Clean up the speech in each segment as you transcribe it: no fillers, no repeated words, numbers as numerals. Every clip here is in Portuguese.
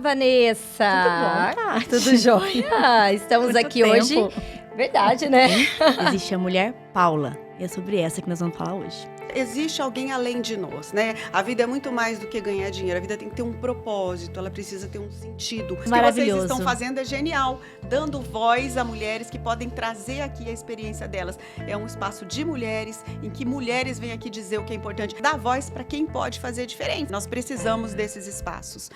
Vanessa! Tudo bom, tá? Tudo jóia? Estamos Quanto aqui tempo? hoje. Verdade, né? Existe a mulher Paula, e é sobre essa que nós vamos falar hoje. Existe alguém além de nós, né? A vida é muito mais do que ganhar dinheiro. A vida tem que ter um propósito, ela precisa ter um sentido. O que Maravilhoso. vocês estão fazendo é genial, dando voz a mulheres que podem trazer aqui a experiência delas. É um espaço de mulheres, em que mulheres vêm aqui dizer o que é importante. Dar voz para quem pode fazer diferente. Nós precisamos desses espaços.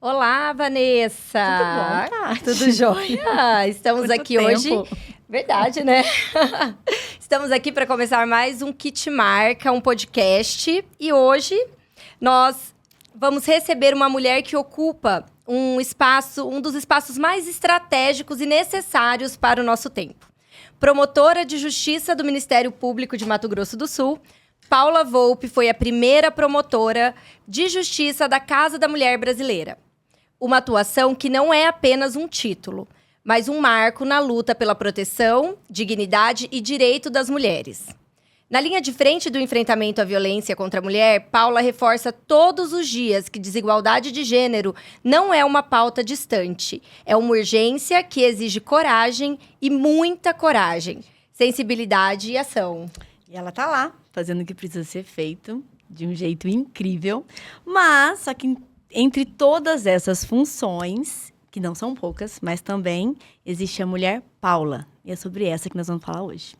Olá, Vanessa! Tudo bom, tá? Tudo jóia? Estamos Quanto aqui tempo? hoje. Verdade, né? Estamos aqui para começar mais um Kit Marca, um podcast. E hoje nós vamos receber uma mulher que ocupa um dos espaços mais estratégicos e necessários para o nosso tempo. Promotora de Justiça do Ministério Público de Mato Grosso do Sul, Paula Volpi foi a primeira promotora de justiça da Casa da Mulher Brasileira. Uma atuação que não é apenas um título, mas um marco na luta pela proteção, dignidade e direito das mulheres. Na linha de frente do enfrentamento à violência contra a mulher, Paula reforça todos os dias que desigualdade de gênero não é uma pauta distante. É uma urgência que exige coragem e muita coragem, sensibilidade e ação. E ela tá lá, fazendo o que precisa ser feito, de um jeito incrível. Mas, só que entre todas essas funções, que não são poucas, mas também existe a mulher Paula. E é sobre essa que nós vamos falar hoje.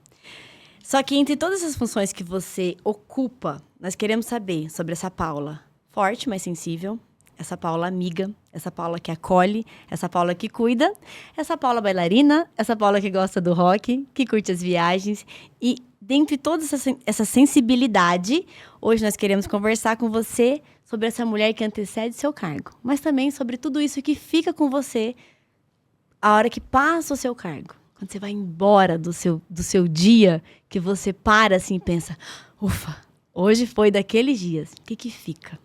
Só que entre todas as funções que você ocupa, nós queremos saber sobre essa Paula forte, mas sensível, essa Paula amiga, essa Paula que acolhe, essa Paula que cuida, essa Paula bailarina, essa Paula que gosta do rock, que curte as viagens. E dentre toda essa sensibilidade, hoje nós queremos conversar com você sobre essa mulher que antecede seu cargo, mas também sobre tudo isso que fica com você a hora que passa o seu cargo. Quando você vai embora do seu dia, que você para assim e pensa, ufa, hoje foi daqueles dias. O que fica?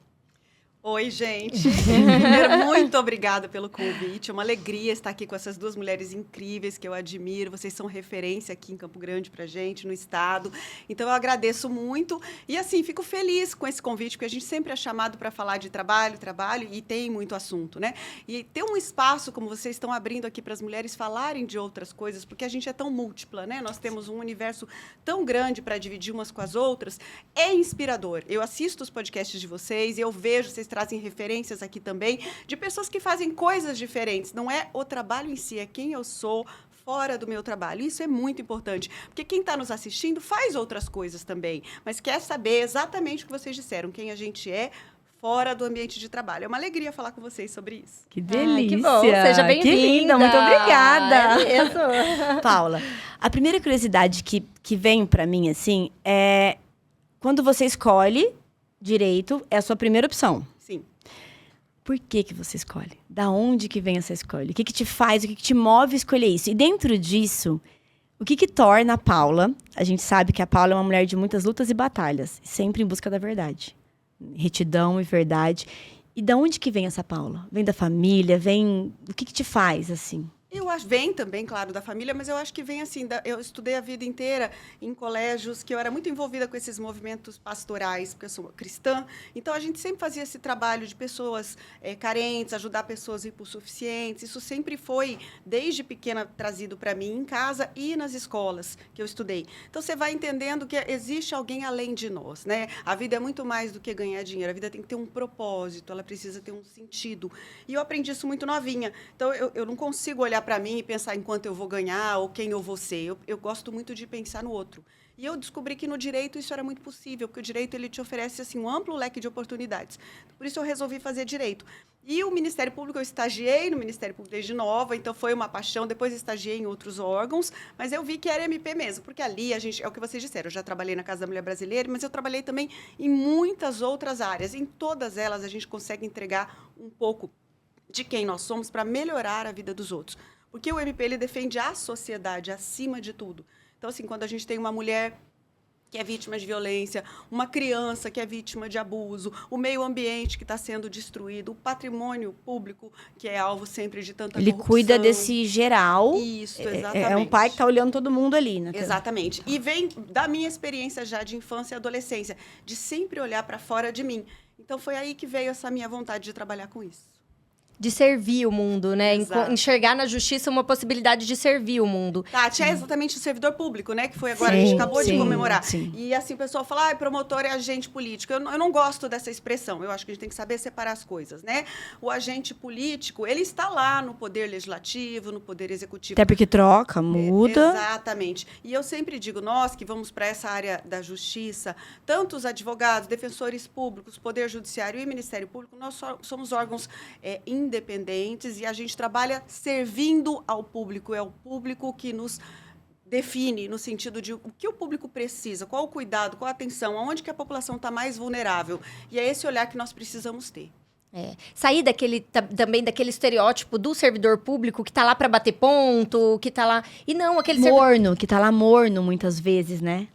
Oi, gente. Primeiro, muito obrigada pelo convite. É uma alegria estar aqui com essas duas mulheres incríveis que eu admiro. Vocês são referência aqui em Campo Grande pra gente, no estado. Então, eu agradeço muito. E, assim, fico feliz com esse convite, porque a gente sempre é chamado para falar de trabalho, e tem muito assunto, né? E ter um espaço, como vocês estão abrindo aqui para as mulheres falarem de outras coisas, porque a gente é tão múltipla, né? Nós temos um universo tão grande para dividir umas com as outras. É inspirador. Eu assisto os podcasts de vocês e eu vejo, vocês trazem referências aqui também de pessoas que fazem coisas diferentes. Não é o trabalho em si, é quem eu sou fora do meu trabalho. Isso é muito importante, porque quem está nos assistindo faz outras coisas também, mas quer saber exatamente o que vocês disseram, quem a gente é fora do ambiente de trabalho. É uma alegria falar com vocês sobre isso. Que delícia! Que bom, seja bem-vinda! Que linda, muito obrigada! É mesmo. Paula, a primeira curiosidade que vem para mim, assim, é quando você escolhe direito, é a sua primeira opção. Sim. Por que você escolhe? Da onde que vem essa escolha? O que te faz, o que te move a escolher isso? E dentro disso, o que torna a Paula... A gente sabe que a Paula é uma mulher de muitas lutas e batalhas, sempre em busca da verdade. Retidão e verdade. E da onde que vem essa Paula? Vem da família? Vem... O que te faz, assim? Eu acho, vem também, claro, da família, mas eu acho que vem assim, eu estudei a vida inteira em colégios, que eu era muito envolvida com esses movimentos pastorais, porque eu sou cristã, então a gente sempre fazia esse trabalho de pessoas carentes, ajudar pessoas hipossuficientes, isso sempre foi, desde pequena, trazido para mim em casa e nas escolas que eu estudei. Então, você vai entendendo que existe alguém além de nós, né? A vida é muito mais do que ganhar dinheiro, a vida tem que ter um propósito, ela precisa ter um sentido. E eu aprendi isso muito novinha, então eu não consigo olhar para mim e pensar em quanto eu vou ganhar ou quem eu vou ser. Eu gosto muito de pensar no outro. E eu descobri que no direito isso era muito possível, porque o direito ele te oferece assim, um amplo leque de oportunidades. Por isso eu resolvi fazer direito. E o Ministério Público, eu estagiei no Ministério Público desde nova, então foi uma paixão. Depois estagiei em outros órgãos, mas eu vi que era MP mesmo, porque ali a gente, é o que vocês disseram, eu já trabalhei na Casa da Mulher Brasileira, mas eu trabalhei também em muitas outras áreas. Em todas elas a gente consegue entregar um pouco de quem nós somos para melhorar a vida dos outros. Porque o MP ele defende a sociedade acima de tudo. Então, assim, quando a gente tem uma mulher que é vítima de violência, uma criança que é vítima de abuso, o meio ambiente que está sendo destruído, o patrimônio público que é alvo sempre de tanta Ele corrupção. cuida desse geral. Isso, exatamente. É um pai que está olhando todo mundo ali, né? Exatamente. E vem da minha experiência já de infância e adolescência, de sempre olhar para fora de mim. Então, foi aí que veio essa minha vontade de trabalhar com isso. De servir o mundo, né? Exato. Enxergar na justiça uma possibilidade de servir o mundo. Tati, é exatamente o servidor público, né? Que foi agora, Sim, a gente acabou de sim, comemorar. sim. E assim, o pessoal fala, promotor é agente político. Eu não gosto dessa expressão. Eu acho que a gente tem que saber separar as coisas, né? O agente político, ele está lá no poder legislativo, no poder executivo. Até porque troca, muda. Exatamente. E eu sempre digo, nós que vamos para essa área da justiça, tanto os advogados, defensores públicos, Poder Judiciário e Ministério Público, nós somos órgãos independentes e a gente trabalha servindo ao público. É o público que nos define no sentido de o que o público precisa, qual o cuidado, qual a atenção, aonde que a população está mais vulnerável. E é esse olhar que nós precisamos ter. Sair também daquele estereótipo do servidor público que tá lá para bater ponto, que tá lá... E não, aquele Morno, que tá lá morno muitas vezes, né?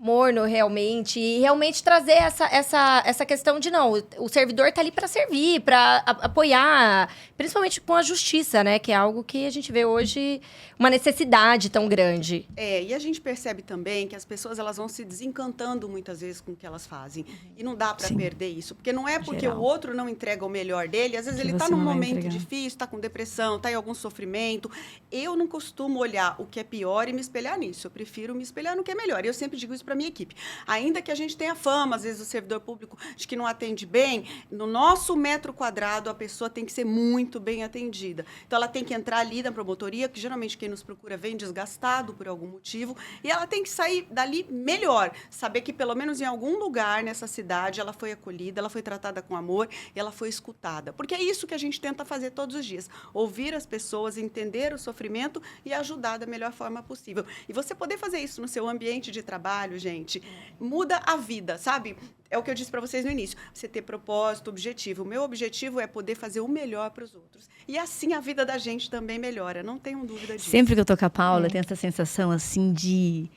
morno, realmente. E realmente trazer essa questão de, não, o servidor tá ali para servir, para apoiar, principalmente com a justiça, né? Que é algo que a gente vê hoje, uma necessidade tão grande. E a gente percebe também que as pessoas elas vão se desencantando muitas vezes com o que elas fazem. E não dá para perder isso. Porque não é porque o outro não entrega o melhor dele, às vezes ele está num momento difícil, está com depressão, está em algum sofrimento. Eu não costumo olhar o que é pior e me espelhar nisso. Eu prefiro me espelhar no que é melhor. E eu sempre digo isso para minha equipe. Ainda que a gente tenha fama, às vezes, o servidor público de que não atende bem, no nosso metro quadrado, a pessoa tem que ser muito bem atendida. Então, ela tem que entrar ali na promotoria, que geralmente quem nos procura vem desgastado por algum motivo, e ela tem que sair dali melhor. Saber que, pelo menos em algum lugar nessa cidade, ela foi acolhida, ela foi tratada com amor e ela foi escutada. Porque é isso que a gente tenta fazer todos os dias. Ouvir as pessoas, entender o sofrimento e ajudar da melhor forma possível. E você poder fazer isso no seu ambiente de trabalho, gente, muda a vida, sabe? É o que eu disse para vocês no início. Você ter propósito, objetivo. O meu objetivo é poder fazer o melhor para os outros. E assim a vida da gente também melhora, não tenham dúvida disso. Sempre que eu tô com a Paula, tem essa sensação, assim, de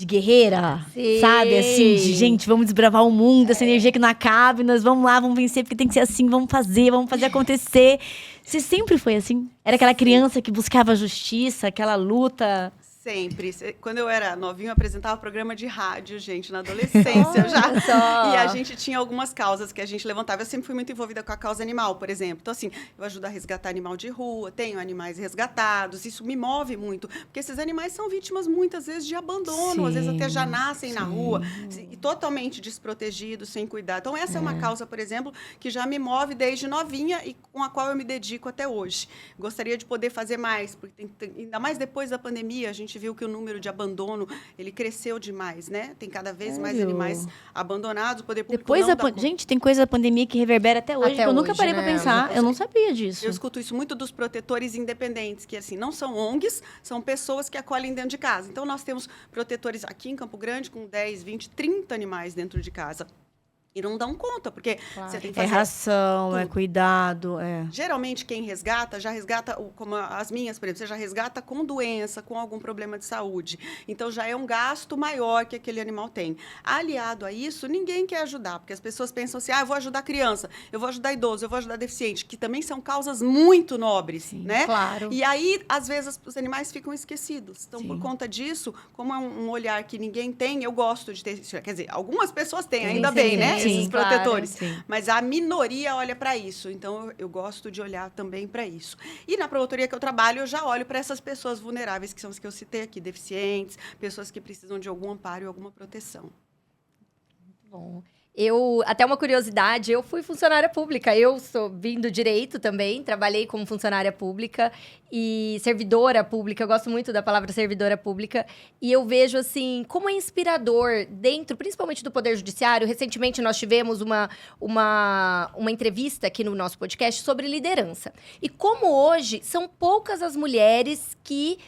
guerreira, Sim. sabe? Assim, de gente, vamos desbravar o mundo, essa energia que não acaba, nós vamos lá, vamos vencer, porque tem que ser assim, vamos fazer acontecer. Você sempre foi assim? Era aquela criança que buscava justiça, aquela luta... Sempre. Quando eu era novinho, eu apresentava programa de rádio, gente, na adolescência já. E a gente tinha algumas causas que a gente levantava. Eu sempre fui muito envolvida com a causa animal, por exemplo. Então, assim, eu ajudo a resgatar animal de rua, tenho animais resgatados. Isso me move muito. Porque esses animais são vítimas, muitas vezes, de abandono. Às vezes até já nascem na rua. E totalmente desprotegidos, sem cuidado. Então, essa é uma causa, por exemplo, que já me move desde novinha e com a qual eu me dedico até hoje. Gostaria de poder fazer mais, porque ainda mais depois da pandemia, a gente viu que o número de abandono, ele cresceu demais, né? Tem cada vez mais animais abandonados, o poder público depois não dá conta. Gente, tem coisa da pandemia que reverbera até hoje, que eu nunca parei para pensar. Eu não sabia disso. Eu escuto isso muito dos protetores independentes, que assim, não são ONGs, são pessoas que acolhem dentro de casa. Então, nós temos protetores aqui em Campo Grande com 10, 20, 30 animais dentro de casa. E não dão conta, porque você tem que fazer... É ração, tudo. É cuidado, Geralmente, quem resgata, já resgata, como as minhas, por exemplo, você já resgata com doença, com algum problema de saúde. Então, já é um gasto maior que aquele animal tem. Aliado a isso, ninguém quer ajudar, porque as pessoas pensam assim, eu vou ajudar a criança, eu vou ajudar idoso, eu vou ajudar deficiente, que também são causas muito nobres, né? Claro. E aí, às vezes, os animais ficam esquecidos. Então, por conta disso, como é um olhar que ninguém tem, eu gosto de ter... Quer dizer, algumas pessoas têm, ainda bem, né? Esses protetores. Claro, mas a minoria olha para isso. Então, eu gosto de olhar também para isso. E na promotoria que eu trabalho, eu já olho para essas pessoas vulneráveis, que são as que eu citei aqui, deficientes, pessoas que precisam de algum amparo e alguma proteção. Muito bom. Até uma curiosidade, eu fui funcionária pública, vim do direito também, trabalhei como funcionária pública e servidora pública, eu gosto muito da palavra servidora pública, e eu vejo, assim, como é inspirador dentro, principalmente do Poder Judiciário. Recentemente nós tivemos uma entrevista aqui no nosso podcast sobre liderança. E como hoje são poucas as mulheres que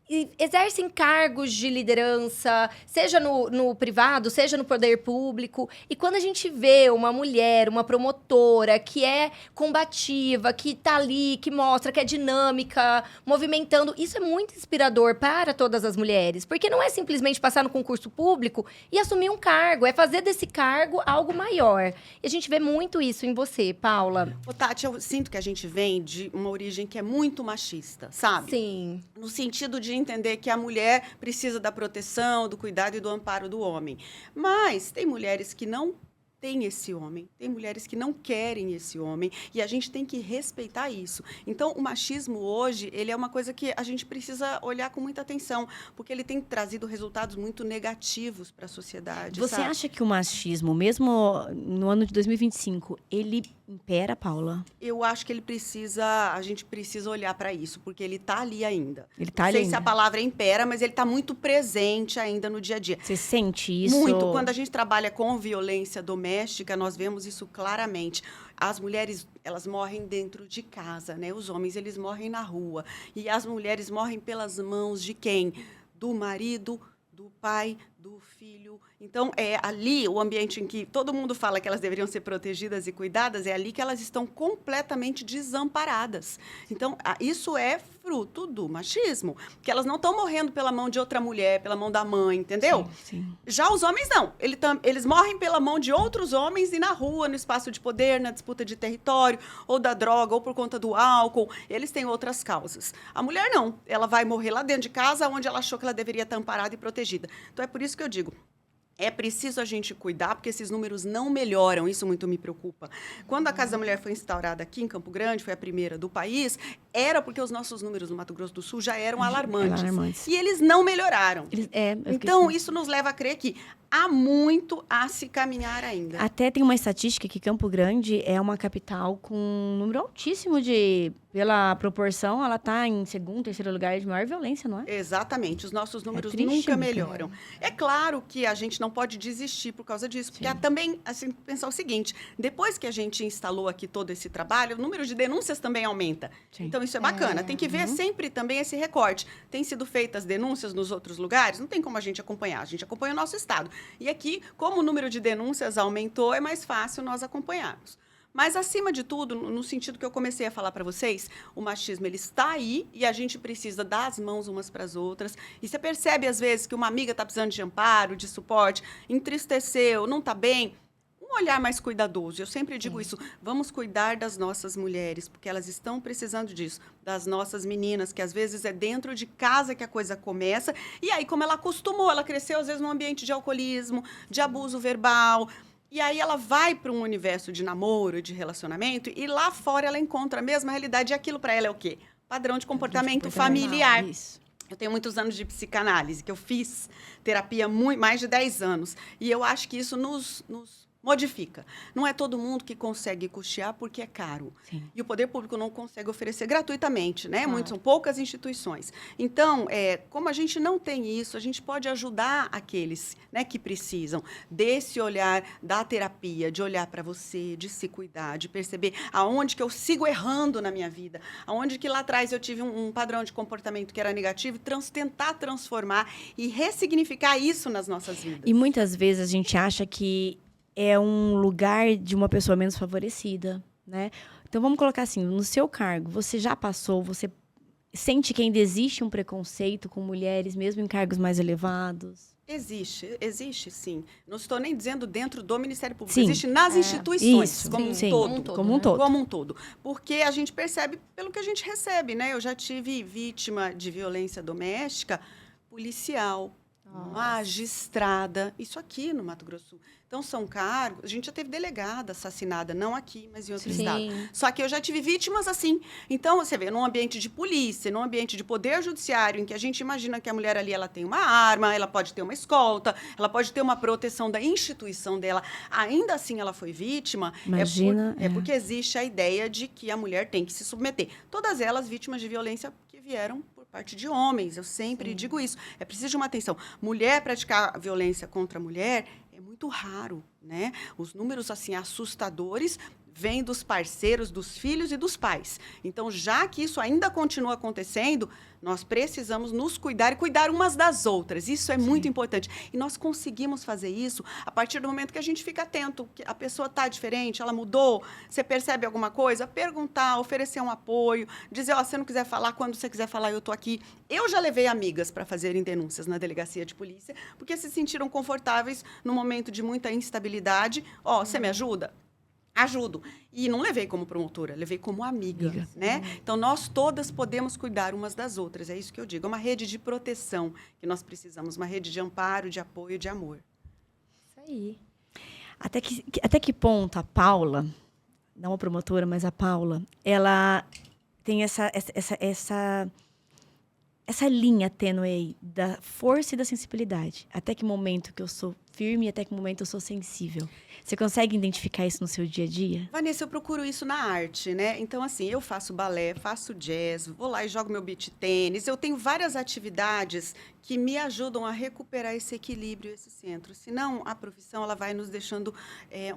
e exercem cargos de liderança, seja no privado, seja no poder público. E quando a gente vê uma mulher, uma promotora que é combativa, que tá ali, que mostra que é dinâmica, movimentando, isso é muito inspirador para todas as mulheres. Porque não é simplesmente passar no concurso público e assumir um cargo, é fazer desse cargo algo maior. E a gente vê muito isso em você, Paula. Ô, Tati, eu sinto que a gente vem de uma origem que é muito machista, sabe? Sim. No sentido de entender que a mulher precisa da proteção, do cuidado e do amparo do homem. Mas tem mulheres que não têm esse homem, tem mulheres que não querem esse homem, e a gente tem que respeitar isso. Então, o machismo hoje, ele é uma coisa que a gente precisa olhar com muita atenção, porque ele tem trazido resultados muito negativos para a sociedade. Você sabe? acha que o machismo, mesmo no ano de 2025, ele impera, Paula? Eu acho que a gente precisa olhar para isso, porque ele está ali ainda. Ele tá Não ali sei se a ainda. palavra impera, mas ele está muito presente ainda no dia a dia. Você sente isso? Muito. Quando a gente trabalha com violência doméstica, nós vemos isso claramente. As mulheres, elas morrem dentro de casa, né? Os homens, eles morrem na rua. E as mulheres morrem pelas mãos de quem? Do marido, do pai, do filho. Então, é ali o ambiente em que todo mundo fala que elas deveriam ser protegidas e cuidadas, é ali que elas estão completamente desamparadas. Então, isso é fruto do machismo, que elas não estão morrendo pela mão de outra mulher, pela mão da mãe, entendeu? Sim. Já os homens não. Eles morrem pela mão de outros homens e na rua, no espaço de poder, na disputa de território, ou da droga, ou por conta do álcool. Eles têm outras causas. A mulher não. Ela vai morrer lá dentro de casa, onde ela achou que ela deveria estar amparada e protegida. Então, é por isso que eu digo, é preciso a gente cuidar, porque esses números não melhoram, isso muito me preocupa. Quando a Casa da Mulher foi instaurada aqui em Campo Grande, foi a primeira do país, era porque os nossos números no Mato Grosso do Sul já eram alarmantes. E eles não melhoraram. Então, isso nos leva a crer que há muito a se caminhar ainda. Até tem uma estatística que Campo Grande é uma capital com um número altíssimo de... Pela proporção, ela está em segundo, terceiro lugar de maior violência, não é? Exatamente. Os nossos números triste, nunca muito melhoram. É claro que a gente não pode desistir por causa disso. Porque também, assim, pensar o seguinte, depois que a gente instalou aqui todo esse trabalho, o número de denúncias também aumenta. Sim. Então, isso é bacana. Tem que ver sempre também esse recorte. Tem sido feitas denúncias nos outros lugares? Não tem como a gente acompanhar. A gente acompanha o nosso estado. E aqui, como o número de denúncias aumentou, é mais fácil nós acompanharmos. Mas, acima de tudo, no sentido que eu comecei a falar para vocês, o machismo ele está aí e a gente precisa dar as mãos umas para as outras. E você percebe, às vezes, que uma amiga está precisando de amparo, de suporte, entristeceu, não está bem, um olhar mais cuidadoso. Eu sempre digo isso, vamos cuidar das nossas mulheres, porque elas estão precisando disso, das nossas meninas, que às vezes é dentro de casa que a coisa começa. E aí, como ela acostumou, ela cresceu, às vezes, num ambiente de alcoolismo, de abuso verbal. E aí ela vai para um universo de namoro, de relacionamento, e lá fora ela encontra a mesma realidade. E aquilo para ela é o quê? Padrão de comportamento familiar. Isso. Eu tenho muitos anos de psicanálise, que eu fiz terapia mais de 10 anos. E eu acho que isso nos modifica. Não é todo mundo que consegue custear porque é caro. Sim. E o poder público não consegue oferecer gratuitamente, né? São poucas instituições. Então, como a gente não tem isso, a gente pode ajudar aqueles, né, que precisam desse olhar da terapia, de olhar para você, de se cuidar, de perceber aonde que eu sigo errando na minha vida, aonde que lá atrás eu tive um padrão de comportamento que era negativo, tentar transformar e ressignificar isso nas nossas vidas. E muitas vezes a gente acha que é um lugar de uma pessoa menos favorecida, né? Então, vamos colocar assim, no seu cargo, você já passou, você sente que ainda existe um preconceito com mulheres, mesmo em cargos mais elevados? Existe sim. Não estou nem dizendo dentro do Ministério Público, Sim. existe nas instituições, Isso. como um Sim. todo. Como um todo. Como um todo. Porque a gente percebe pelo que a gente recebe, né? Eu já tive vítima de violência doméstica policial, magistrada, isso aqui no Mato Grosso do Sul. Então, são cargos... A gente já teve delegada assassinada, não aqui, mas em outro estado. Só que eu já tive vítimas assim. Então, você vê, num ambiente de polícia, num ambiente de poder judiciário, em que a gente imagina que a mulher ali ela tem uma arma, ela pode ter uma escolta, ela pode ter uma proteção da instituição dela. Ainda assim, ela foi vítima. Imagina. É porque existe a ideia de que a mulher tem que se submeter. Todas elas vítimas de violência que vieram por parte de homens. Eu sempre digo isso. É preciso de uma atenção. Mulher praticar violência contra a mulher é muito raro, né? Os números, assim, assustadores vem dos parceiros, dos filhos e dos pais. Então, já que isso ainda continua acontecendo, nós precisamos nos cuidar e cuidar umas das outras. Isso é muito importante. E nós conseguimos fazer isso a partir do momento que a gente fica atento, que a pessoa está diferente, ela mudou, você percebe alguma coisa, perguntar, oferecer um apoio, dizer, ó, se você não quiser falar, quando você quiser falar, eu estou aqui. Eu já levei amigas para fazerem denúncias na delegacia de polícia, porque se sentiram confortáveis no momento de muita instabilidade. Ó, você me ajuda? Ajudo. E não levei como promotora, levei como amiga, né? Então, nós todas podemos cuidar umas das outras. É isso que eu digo. É uma rede de proteção que nós precisamos. Uma rede de amparo, de apoio, de amor. Isso aí. Até que ponto a Paula, não a promotora, mas a Paula, ela tem essa linha tênue aí da força e da sensibilidade. Até que momento que eu sou firme e até que momento eu sou sensível. Você consegue identificar isso no seu dia a dia? Vanessa, eu procuro isso na arte, né? Então, assim, eu faço balé, faço jazz, vou lá e jogo meu beach tênis. Eu tenho várias atividades que me ajudam a recuperar esse equilíbrio, esse centro. Senão, a profissão ela vai nos deixando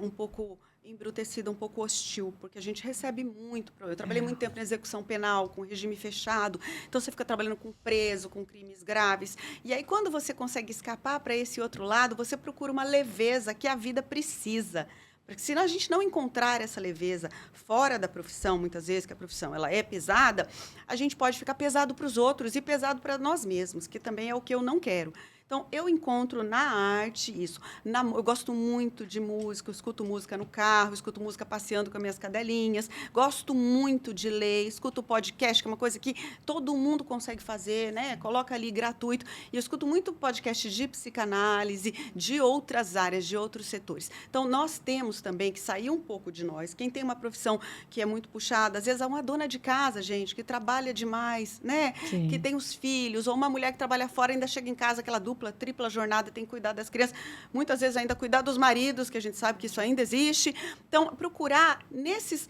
um pouco embrutecida, um pouco hostil, porque a gente recebe muito. Eu trabalhei muito tempo na execução penal, com regime fechado, então você fica trabalhando com preso, com crimes graves. E aí, quando você consegue escapar para esse outro lado, você procura uma leveza que a vida precisa. Porque se a gente não encontrar essa leveza fora da profissão, muitas vezes, que a profissão ela é pesada, a gente pode ficar pesado para os outros e pesado para nós mesmos, que também é o que eu não quero. Então, eu encontro na arte isso. Eu gosto muito de música, eu escuto música no carro, escuto música passeando com as minhas cadelinhas, gosto muito de ler, escuto podcast, que é uma coisa que todo mundo consegue fazer, né? Coloca ali gratuito. E eu escuto muito podcast de psicanálise, de outras áreas, de outros setores. Então, nós temos também que sair um pouco de nós. Quem tem uma profissão que é muito puxada, às vezes é uma dona de casa, gente, que trabalha demais, né? Sim. Que tem os filhos, ou uma mulher que trabalha fora ainda chega em casa, aquela dupla, tripla jornada, tem que cuidar das crianças, muitas vezes ainda cuidar dos maridos, que a gente sabe que isso ainda existe. Então, procurar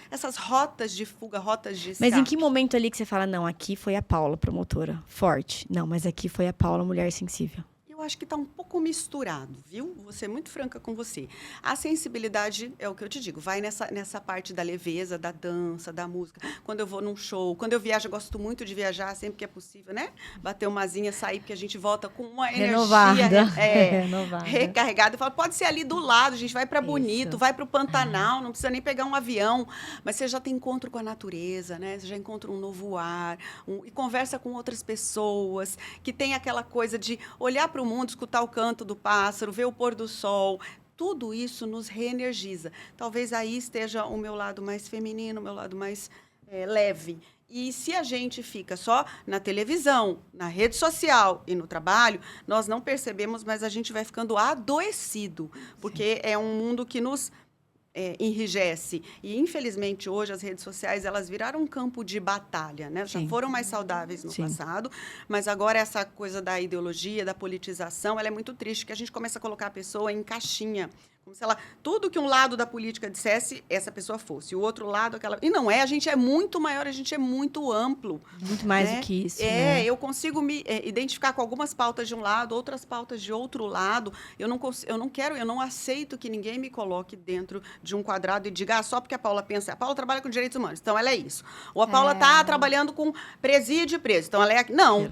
essas rotas de fuga, rotas de escape. Mas em que momento ali que você fala, não, aqui foi a Paula, promotora, forte. Não, mas aqui foi a Paula, mulher sensível. Eu acho que está um pouco misturado, viu? Vou ser muito franca com você. A sensibilidade, é o que eu te digo, vai nessa parte da leveza, da dança, da música. Quando eu vou num show, quando eu viajo, eu gosto muito de viajar, sempre que é possível, né? Bater uma asinha, sair, porque a gente volta com uma Renovada. energia Renovada. recarregada. Eu falo, pode ser ali do lado, a gente vai para Bonito, vai para o Pantanal, não precisa nem pegar um avião, mas você já tem encontro com a natureza, né? Você já encontra um novo ar, e conversa com outras pessoas, que tem aquela coisa de olhar para o mundo, escutar o canto do pássaro, ver o pôr do sol. Tudo isso nos reenergiza. Talvez aí esteja o meu lado mais feminino, o meu lado mais leve. E se a gente fica só na televisão, na rede social e no trabalho, nós não percebemos, mas a gente vai ficando adoecido, porque é um mundo que nos enrijece. E, infelizmente, hoje, as redes sociais, elas viraram um campo de batalha, né? Já foram mais saudáveis no passado, mas agora essa coisa da ideologia, da politização, ela é muito triste, que a gente começa a colocar a pessoa em caixinha, como se ela, tudo que um lado da política dissesse, essa pessoa fosse. O outro lado, aquela... E não é, a gente é muito maior, a gente é muito amplo. Muito mais do que isso, né? Eu consigo me identificar com algumas pautas de um lado, outras pautas de outro lado. Eu não aceito que ninguém me coloque dentro de um quadrado e diga, só porque a Paula pensa, a Paula trabalha com direitos humanos, então ela é isso. Ou a Paula está trabalhando com presídio e preso, então ela é... Não,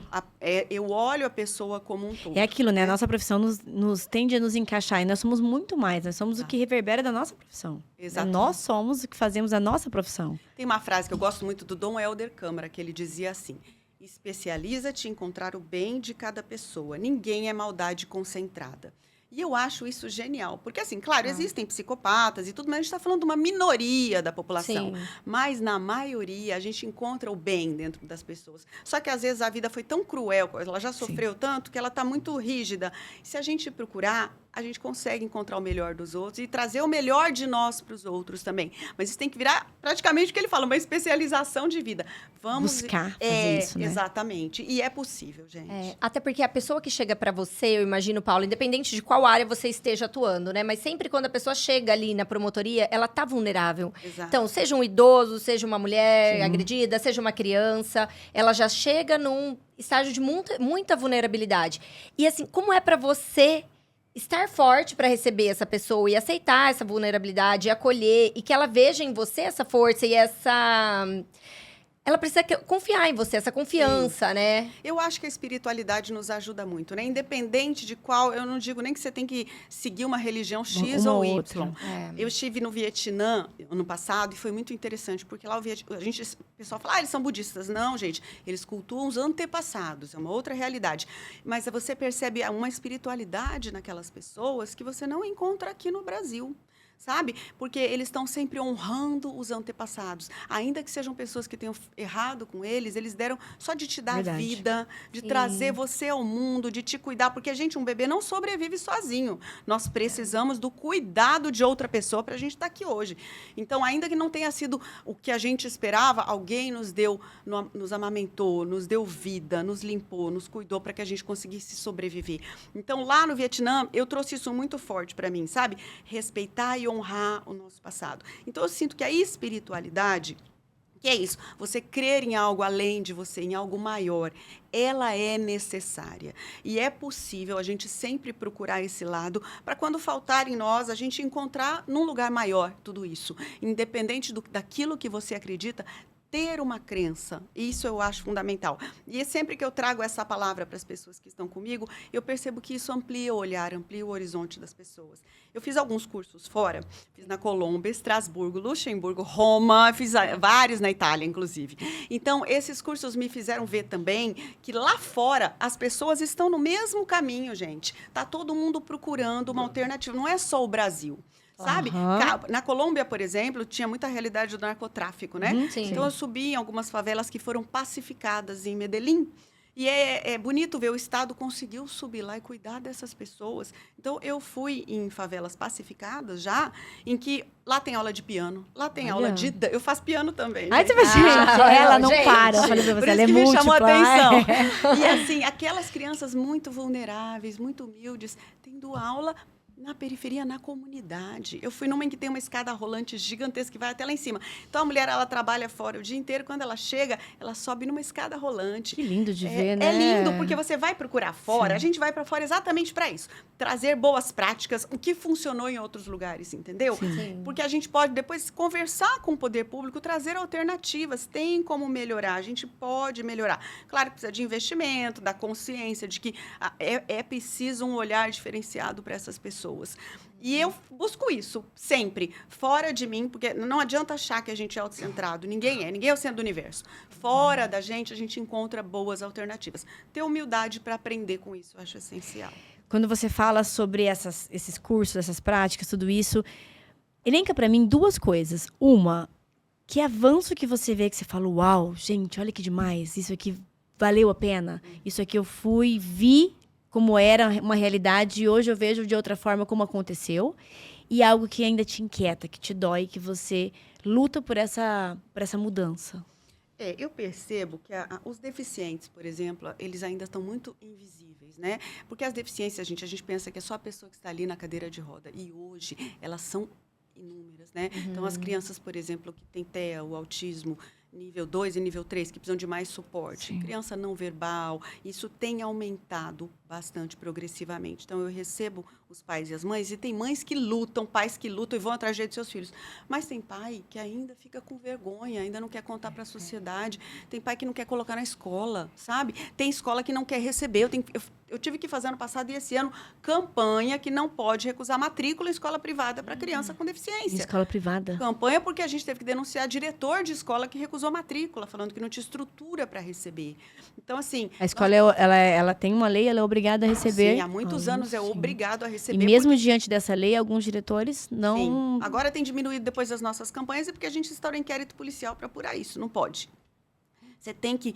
eu olho a pessoa como um todo. É aquilo, né? A nossa profissão nos tende a nos encaixar, e nós somos muito mais. Nós somos o que reverbera da nossa profissão. Exatamente. Nós somos o que fazemos a nossa profissão. Tem uma frase que eu gosto muito do Dom Helder Câmara, que ele dizia assim, especializa-te em encontrar o bem de cada pessoa. Ninguém é maldade concentrada. E eu acho isso genial. Porque, assim, claro, existem psicopatas e tudo, mas a gente está falando de uma minoria da população. Sim. Mas, na maioria, a gente encontra o bem dentro das pessoas. Só que, às vezes, a vida foi tão cruel, ela já sofreu tanto, que ela está muito rígida. Se a gente procurar, a gente consegue encontrar o melhor dos outros e trazer o melhor de nós para os outros também. Mas isso tem que virar praticamente o que ele fala, uma especialização de vida. Vamos buscar fazer isso, né? Exatamente. E é possível, gente. Até porque a pessoa que chega pra você, eu imagino, Paulo, independente de qual área você esteja atuando, né? Mas sempre quando a pessoa chega ali na promotoria, ela tá vulnerável. Exato. Então, seja um idoso, seja uma mulher agredida, seja uma criança, ela já chega num estágio de muita vulnerabilidade. E assim, como é pra você estar forte para receber essa pessoa e aceitar essa vulnerabilidade, e acolher, e que ela veja em você essa força e essa... Ela precisa confiar em você, essa confiança, né? Eu acho que a espiritualidade nos ajuda muito, né? Independente de qual, eu não digo nem que você tem que seguir uma religião X Uma ou Y. outra. Eu estive no Vietnã ano passado e foi muito interessante, porque lá o pessoal fala, eles são budistas. Não, gente, eles cultuam os antepassados, é uma outra realidade. Mas você percebe uma espiritualidade naquelas pessoas que você não encontra aqui no Brasil. Sabe? Porque eles estão sempre honrando os antepassados. Ainda que sejam pessoas que tenham errado com eles, eles deram só de te dar vida, de trazer você ao mundo, de te cuidar. Porque, um bebê não sobrevive sozinho. Nós precisamos do cuidado de outra pessoa para a gente estar aqui hoje. Então, ainda que não tenha sido o que a gente esperava, alguém nos deu, nos amamentou, nos deu vida, nos limpou, nos cuidou para que a gente conseguisse sobreviver. Então, lá no Vietnã, eu trouxe isso muito forte para mim, sabe? Respeitar e honrar o nosso passado. Então, eu sinto que a espiritualidade, que é isso, você crer em algo além de você, em algo maior, ela é necessária. E é possível a gente sempre procurar esse lado para, quando faltar em nós, a gente encontrar num lugar maior tudo isso. Independente daquilo que você acredita, ter uma crença, isso eu acho fundamental. E sempre que eu trago essa palavra para as pessoas que estão comigo, eu percebo que isso amplia o olhar, amplia o horizonte das pessoas. Eu fiz alguns cursos fora, fiz na Colômbia, Estrasburgo, Luxemburgo, Roma, fiz vários na Itália, inclusive. Então, esses cursos me fizeram ver também que lá fora as pessoas estão no mesmo caminho, gente. Está todo mundo procurando uma alternativa, não é só o Brasil. Sabe? Na Colômbia, por exemplo, tinha muita realidade do narcotráfico, né? Sim. Então, eu subi em algumas favelas que foram pacificadas em Medellín. E é bonito ver o Estado conseguiu subir lá e cuidar dessas pessoas. Então, eu fui em favelas pacificadas já, em que lá tem aula de piano, lá tem aula de... Eu faço piano também. Ai, você vai gente, ela não para. Eu falei pra você, por ela é isso que me chamou a múltipla. atenção. E assim, aquelas crianças muito vulneráveis, muito humildes, tendo aula na periferia, na comunidade. Eu fui numa em que tem uma escada rolante gigantesca que vai até lá em cima. Então, a mulher, ela trabalha fora o dia inteiro. Quando ela chega, ela sobe numa escada rolante. Que lindo de ver, né? É lindo, porque você vai procurar fora. Sim. A gente vai para fora exatamente para isso. Trazer boas práticas, o que funcionou em outros lugares, entendeu? Sim. Porque a gente pode depois conversar com o poder público, trazer alternativas. Tem como melhorar, a gente pode melhorar. Claro que precisa de investimento, da consciência, de que é preciso um olhar diferenciado para essas pessoas. E eu busco isso sempre, fora de mim, porque não adianta achar que a gente é autocentrado. Ninguém é o centro do universo. Fora da gente, a gente encontra boas alternativas. Ter humildade para aprender com isso, eu acho essencial. Quando você fala sobre esses cursos, essas práticas, tudo isso, elenca para mim duas coisas. Uma, que avanço que você vê, que você fala, uau, gente, olha que demais, isso aqui valeu a pena. Isso aqui eu fui, vi como era uma realidade e hoje eu vejo de outra forma como aconteceu. E algo que ainda te inquieta, que te dói, que você luta por essa mudança. Eu percebo que os deficientes, por exemplo, eles ainda estão muito invisíveis, né? Porque as deficiências, a gente pensa que é só a pessoa que está ali na cadeira de roda. E hoje, elas são inúmeras, né? Então, as crianças, por exemplo, que têm TEA, o autismo, nível 2 e nível 3, que precisam de mais suporte. Sim. Criança não verbal, isso tem aumentado bastante progressivamente. Então, eu recebo os pais e as mães, e tem mães que lutam, pais que lutam e vão atrás de seus filhos. Mas tem pai que ainda fica com vergonha, ainda não quer contar para a sociedade. Tem pai que não quer colocar na escola, sabe? Tem escola que não quer receber. Eu tive que fazer ano passado e esse ano campanha que não pode recusar matrícula em escola privada para criança com deficiência. Em escola privada? Campanha porque a gente teve que denunciar diretor de escola que recusou matrícula, falando que não tinha estrutura para receber. Então, assim... A escola, ela tem uma lei, ela é obrigada a receber. Sim, há muitos anos é obrigado a receber. E mesmo diante dessa lei, alguns diretores não... Sim. Agora tem diminuído depois das nossas campanhas, e porque a gente instaura inquérito policial para apurar isso. Não pode. Você tem que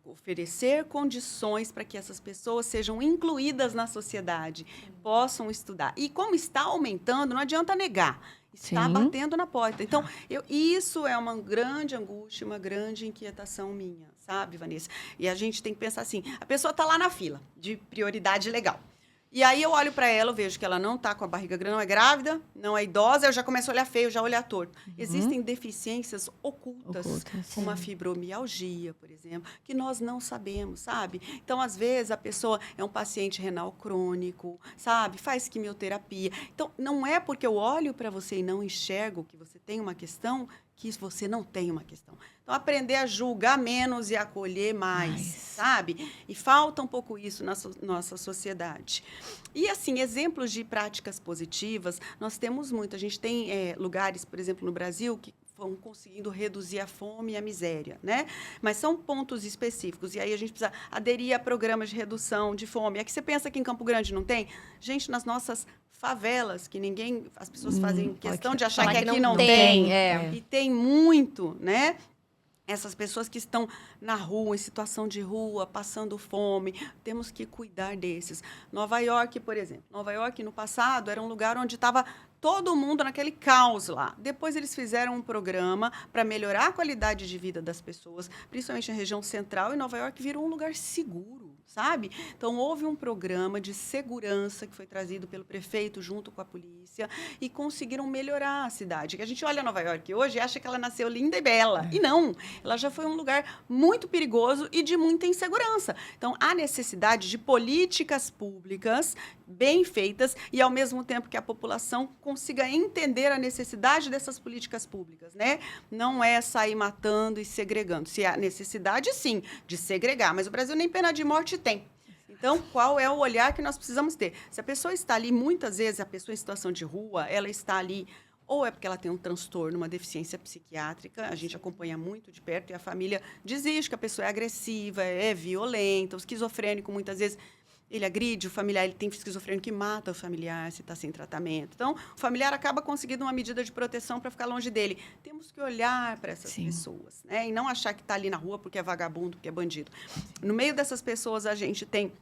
oferecer condições para que essas pessoas sejam incluídas na sociedade, possam estudar. E como está aumentando, não adianta negar. Está batendo na porta. Então, isso é uma grande angústia, uma grande inquietação minha, sabe, Vanessa? E a gente tem que pensar assim, a pessoa está lá na fila de prioridade legal. E aí eu olho para ela, eu vejo que ela não está com a barriga grande, não é grávida, não é idosa, eu já começo a olhar feio, já olhar torto. Existem deficiências ocultas, como a fibromialgia, por exemplo, que nós não sabemos, sabe? Então, às vezes, a pessoa é um paciente renal crônico, sabe? Faz quimioterapia. Então, não é porque eu olho para você e não enxergo que você tem uma questão que você não tem uma questão. Então, aprender a julgar menos e acolher mais, sabe? E falta um pouco isso na nossa sociedade. E, assim, exemplos de práticas positivas, nós temos muito. A gente tem lugares, por exemplo, no Brasil, que vão conseguindo reduzir a fome e a miséria, né? Mas são pontos específicos. E aí a gente precisa aderir a programas de redução de fome. É que você pensa que em Campo Grande não tem? Gente, nas nossas favelas, que as pessoas fazem questão de achar que aqui não tem. E tem muito, né? Essas pessoas que estão na rua, em situação de rua, passando fome, temos que cuidar desses. Nova York, por exemplo. Nova York, no passado, era um lugar onde estava todo mundo naquele caos lá. Depois eles fizeram um programa para melhorar a qualidade de vida das pessoas, principalmente na região central, e Nova York virou um lugar seguro, sabe? Então, houve um programa de segurança que foi trazido pelo prefeito junto com a polícia e conseguiram melhorar a cidade. Que a gente olha Nova York hoje e acha que ela nasceu linda e bela. E não, ela já foi um lugar muito perigoso e de muita insegurança. Então, há necessidade de políticas públicas bem feitas e, ao mesmo tempo, que a população consiga entender a necessidade dessas políticas públicas, né? Não é sair matando e segregando. Se há necessidade, sim, de segregar, mas o Brasil nem pena de morte tem. Então, qual é o olhar que nós precisamos ter? Se a pessoa está ali, muitas vezes, a pessoa em situação de rua, ela está ali ou é porque ela tem um transtorno, uma deficiência psiquiátrica, a gente acompanha muito de perto, e a família desiste que a pessoa é agressiva, é violenta, o esquizofrênico, muitas vezes, ele agride o familiar, ele tem esquizofrênico que mata o familiar se está sem tratamento. Então, o familiar acaba conseguindo uma medida de proteção para ficar longe dele. Temos que olhar para essas pessoas, né? E não achar que está ali na rua porque é vagabundo, porque é bandido. No meio dessas pessoas, a gente tem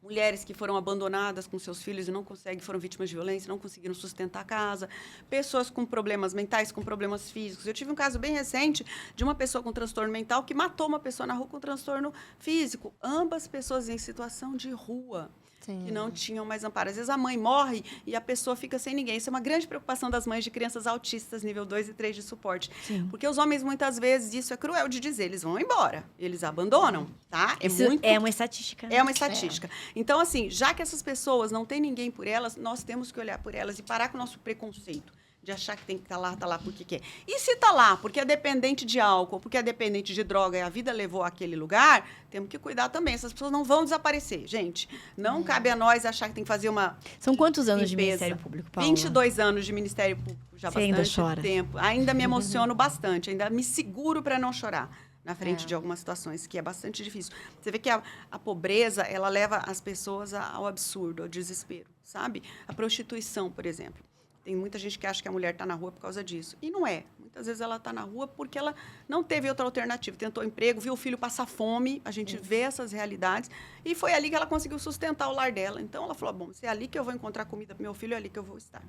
mulheres que foram abandonadas com seus filhos e não conseguem, foram vítimas de violência, não conseguiram sustentar a casa, pessoas com problemas mentais, com problemas físicos. Eu tive um caso bem recente de uma pessoa com transtorno mental que matou uma pessoa na rua com transtorno físico. Ambas pessoas em situação de rua. Que não tinham mais amparo. Às vezes a mãe morre e a pessoa fica sem ninguém. Isso é uma grande preocupação das mães de crianças autistas, nível 2 e 3 de suporte. Porque os homens, muitas vezes, isso é cruel de dizer, eles vão embora, eles abandonam, tá? É uma estatística. É uma estatística. Então, assim, já que essas pessoas não têm ninguém por elas, nós temos que olhar por elas e parar com o nosso preconceito. De achar que tem que estar lá, tá lá porque quer. E se está lá porque é dependente de álcool, porque é dependente de droga e a vida levou àquele lugar, temos que cuidar também. Essas pessoas não vão desaparecer, gente. Não cabe a nós achar que tem que fazer uma São quantos anos limpeza. de Ministério Público, Paula? 22 anos de Ministério Público, já Você ainda bastante chora? tempo. Ainda me emociono bastante, ainda me seguro para não chorar na frente de algumas situações, que é bastante difícil. Você vê que a pobreza, ela leva as pessoas ao absurdo, ao desespero, sabe? A prostituição, por exemplo. Tem muita gente que acha que a mulher está na rua por causa disso. E não é. Muitas vezes ela está na rua porque ela não teve outra alternativa. Tentou emprego, viu o filho passar fome. A gente vê essas realidades. E foi ali que ela conseguiu sustentar o lar dela. Então, ela falou, bom, se é ali que eu vou encontrar comida para meu filho, é ali que eu vou estar.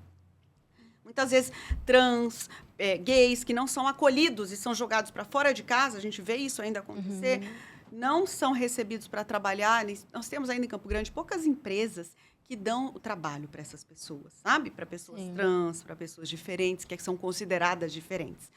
Muitas vezes, trans, gays, que não são acolhidos e são jogados para fora de casa, a gente vê isso ainda acontecer, não são recebidos para trabalhar. Nós temos ainda em Campo Grande poucas empresas que dão o trabalho para essas pessoas, sabe? Para pessoas trans, para pessoas diferentes, que são consideradas diferentes.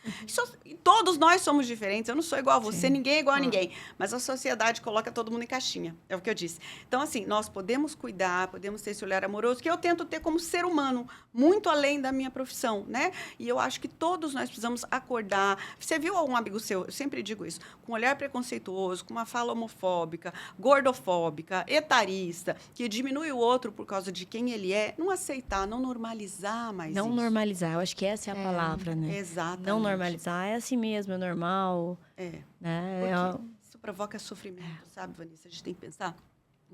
E todos nós somos diferentes, eu não sou igual a você, ninguém é igual a ninguém. Mas a sociedade coloca todo mundo em caixinha, é o que eu disse. Então, assim, nós podemos cuidar, podemos ter esse olhar amoroso, que eu tento ter como ser humano, muito além da minha profissão, né? E eu acho que todos nós precisamos acordar. Você viu algum amigo seu, eu sempre digo isso, com um olhar preconceituoso, com uma fala homofóbica, gordofóbica, etarista, que diminui o outro por causa de quem ele é, não aceitar, não normalizar mais Não isso. normalizar, eu acho que essa é a palavra, né? Exatamente. Não normalizar, é assim mesmo, é normal. Né? Isso provoca sofrimento, sabe, Vanessa? A gente tem que pensar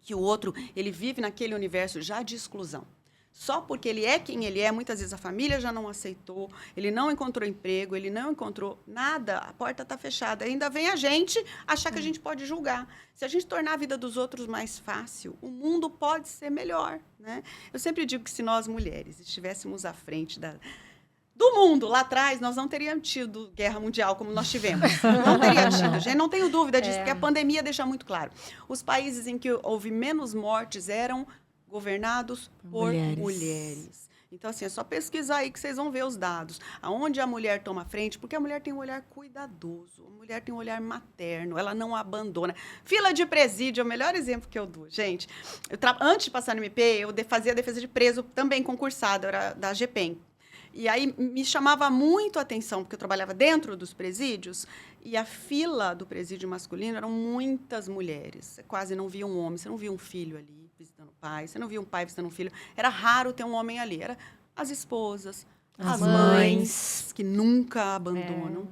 que o outro, ele vive naquele universo já de exclusão. Só porque ele é quem ele é, muitas vezes a família já não aceitou, ele não encontrou emprego, ele não encontrou nada, a porta está fechada. Ainda vem a gente achar que a gente pode julgar. Se a gente tornar a vida dos outros mais fácil, o mundo pode ser melhor, né? Eu sempre digo que se nós, mulheres, estivéssemos à frente do mundo, lá atrás, nós não teríamos tido guerra mundial como nós tivemos. Não teria tido, gente, não tenho dúvida disso, porque a pandemia deixa muito claro. Os países em que houve menos mortes eram governados por mulheres. Então, assim, é só pesquisar aí que vocês vão ver os dados. Aonde a mulher toma frente, porque a mulher tem um olhar cuidadoso, a mulher tem um olhar materno, ela não abandona. Fila de presídio é o melhor exemplo que eu dou, gente. Antes de passar no MP, eu fazia defesa de preso também concursada, eu era da GPEM. E aí me chamava muito a atenção, porque eu trabalhava dentro dos presídios, e a fila do presídio masculino eram muitas mulheres. Você quase não via um homem, você não via um filho ali visitando o pai, você não via um pai visitando um filho. Era raro ter um homem ali. Era as esposas, as mães, que nunca abandonam,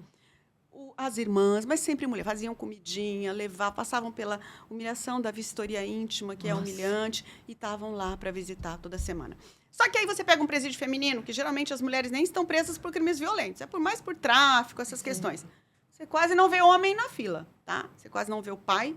as irmãs, mas sempre mulher. Faziam comidinha, passavam pela humilhação da vistoria íntima, que é humilhante, e estavam lá para visitar toda semana. Só que aí você pega um presídio feminino, que geralmente as mulheres nem estão presas por crimes violentos, é mais por tráfico, essas questões. Você quase não vê homem na fila, tá? Você quase não vê o pai,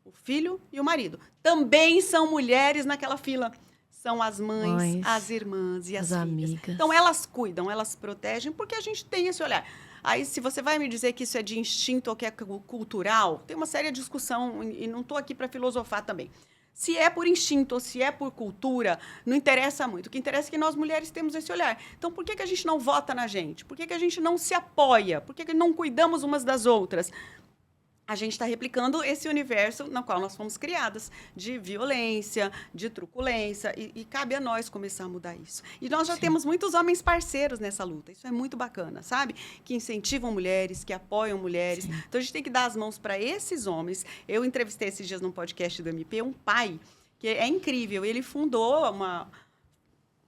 o filho e o marido. Também são mulheres naquela fila. São as mães, as irmãs e as filhas. Amigas. Então, elas cuidam, elas protegem, porque a gente tem esse olhar. Aí, se você vai me dizer que isso é de instinto ou que é cultural, tem uma séria discussão, e não estou aqui para filosofar também. Se é por instinto ou se é por cultura, não interessa muito. O que interessa é que nós, mulheres, temos esse olhar. Então, por que a gente não vota na gente? Por que a gente não se apoia? Por que não cuidamos umas das outras? A gente está replicando esse universo no qual nós fomos criadas, de violência, de truculência, e cabe a nós começar a mudar isso. E nós já temos muitos homens parceiros nessa luta, isso é muito bacana, sabe? Que incentivam mulheres, que apoiam mulheres. Sim. Então, a gente tem que dar as mãos para esses homens. Eu entrevistei esses dias num podcast do MP um pai, que é incrível, ele fundou uma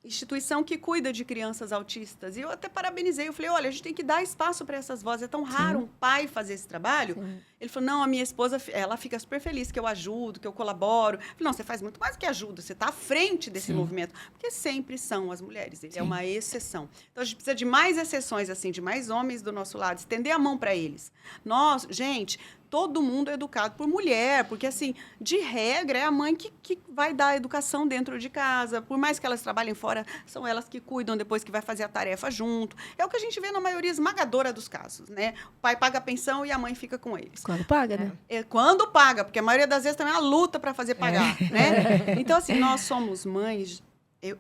instituição que cuida de crianças autistas. E eu até parabenizei. Eu falei, olha, a gente tem que dar espaço para essas vozes. É tão raro um pai fazer esse trabalho. Sim. Ele falou, não, a minha esposa, ela fica super feliz que eu ajudo, que eu colaboro. Eu falei, não, você faz muito mais do que ajuda. Você está à frente desse movimento. Porque sempre são as mulheres. Ele é uma exceção. Então, a gente precisa de mais exceções, assim, de mais homens do nosso lado. Estender a mão para eles. Nós, gente, todo mundo é educado por mulher, porque, assim, de regra, é a mãe que vai dar a educação dentro de casa. Por mais que elas trabalhem fora, são elas que cuidam depois que vai fazer a tarefa junto. É o que a gente vê na maioria esmagadora dos casos, né? O pai paga a pensão e a mãe fica com eles. Quando paga, né? Quando paga, porque a maioria das vezes também é uma luta para fazer pagar, né? Então, assim, nós somos mães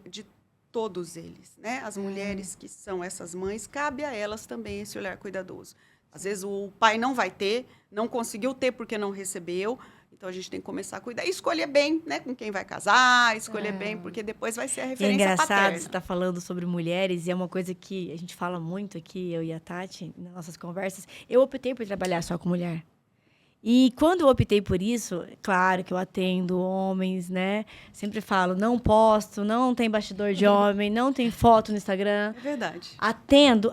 de todos eles, né? As mulheres que são essas mães, cabe a elas também esse olhar cuidadoso. Às vezes o pai não vai ter, não conseguiu ter porque não recebeu. Então, a gente tem que começar a cuidar. E escolher bem, né? Com quem vai casar, escolher bem, porque depois vai ser a referência paterna. É engraçado, você está falando sobre mulheres, e é uma coisa que a gente fala muito aqui, eu e a Tati, nas nossas conversas. Eu optei por trabalhar só com mulher. E quando eu optei por isso, claro que eu atendo homens, né? Sempre falo, não posto, não tem bastidor de homem, não tem foto no Instagram. É verdade. Atendo.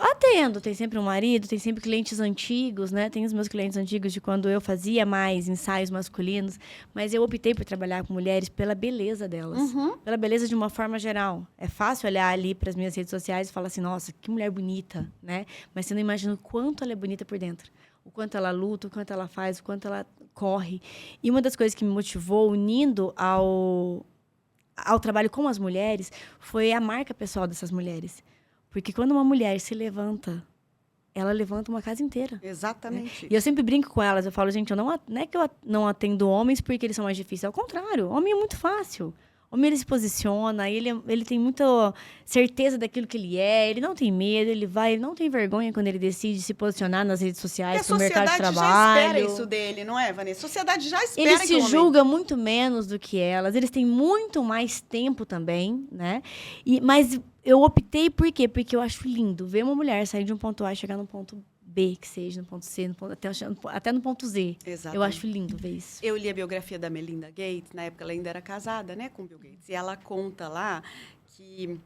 Tem sempre um marido, tem sempre clientes antigos, né? Tem os meus clientes antigos de quando eu fazia mais ensaios masculinos. Mas eu optei por trabalhar com mulheres pela beleza delas. Pela beleza de uma forma geral. É fácil olhar ali para as minhas redes sociais e falar assim, nossa, que mulher bonita, né? Mas você não imagina o quanto ela é bonita por dentro. O quanto ela luta, o quanto ela faz, o quanto ela corre. E uma das coisas que me motivou, unindo ao trabalho com as mulheres, foi a marca pessoal dessas mulheres. Porque quando uma mulher se levanta, ela levanta uma casa inteira. Exatamente. Né? E eu sempre brinco com elas, eu falo, gente, não é que eu não atendo homens porque eles são mais difíceis. Ao contrário, homem é muito fácil. Homem, ele se posiciona, ele tem muita certeza daquilo que ele é, ele não tem medo, ele não tem vergonha quando ele decide se posicionar nas redes sociais, no mercado de trabalho. A sociedade já espera isso dele, não é, Vanessa? A sociedade já espera ele se julga muito menos do que elas, eles têm muito mais tempo também, né? Mas eu optei por quê? Porque eu acho lindo ver uma mulher sair de um ponto A e chegar no ponto B, que seja, no ponto C, até no ponto Z. Exatamente. Eu acho lindo ver isso. Eu li a biografia da Melinda Gates, na época ela ainda era casada, né, com Bill Gates. E ela conta lá que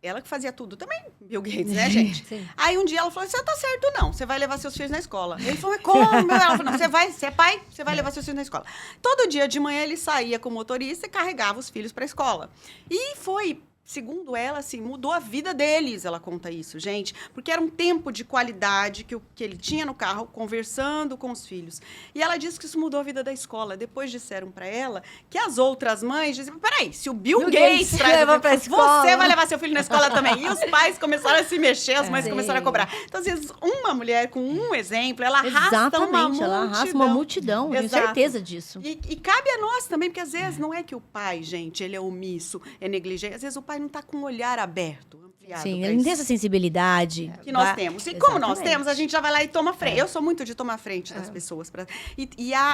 ela que fazia tudo também, Bill Gates, né, gente? Sim. Aí um dia ela falou, você tá certo não, você vai levar seus filhos na escola. Ele falou, como? Ela falou, não, você é pai, você vai levar seus filhos na escola. Todo dia de manhã ele saía com o motorista e carregava os filhos para a escola. E foi segundo ela, assim, mudou a vida deles, ela conta isso, gente. Porque era um tempo de qualidade que ele tinha no carro, conversando com os filhos. E ela disse que isso mudou a vida da escola. Depois disseram para ela que as outras mães diziam, peraí, se o Bill Gates leva pra escola, você vai levar seu filho na escola também. E os pais começaram a se mexer, as mães começaram a cobrar. Então, às vezes, uma mulher com um exemplo, ela arrasta uma multidão. Ela arrasta uma multidão, eu tenho certeza disso. E cabe a nós também, porque às vezes não é que o pai, gente, ele é omisso, é negligente. Às vezes o pai não está com o olhar aberto, ampliado. Sim, ele não tem essa sensibilidade. Que nós temos. E como nós temos, a gente já vai lá e toma frente. Eu sou muito de tomar frente das pessoas.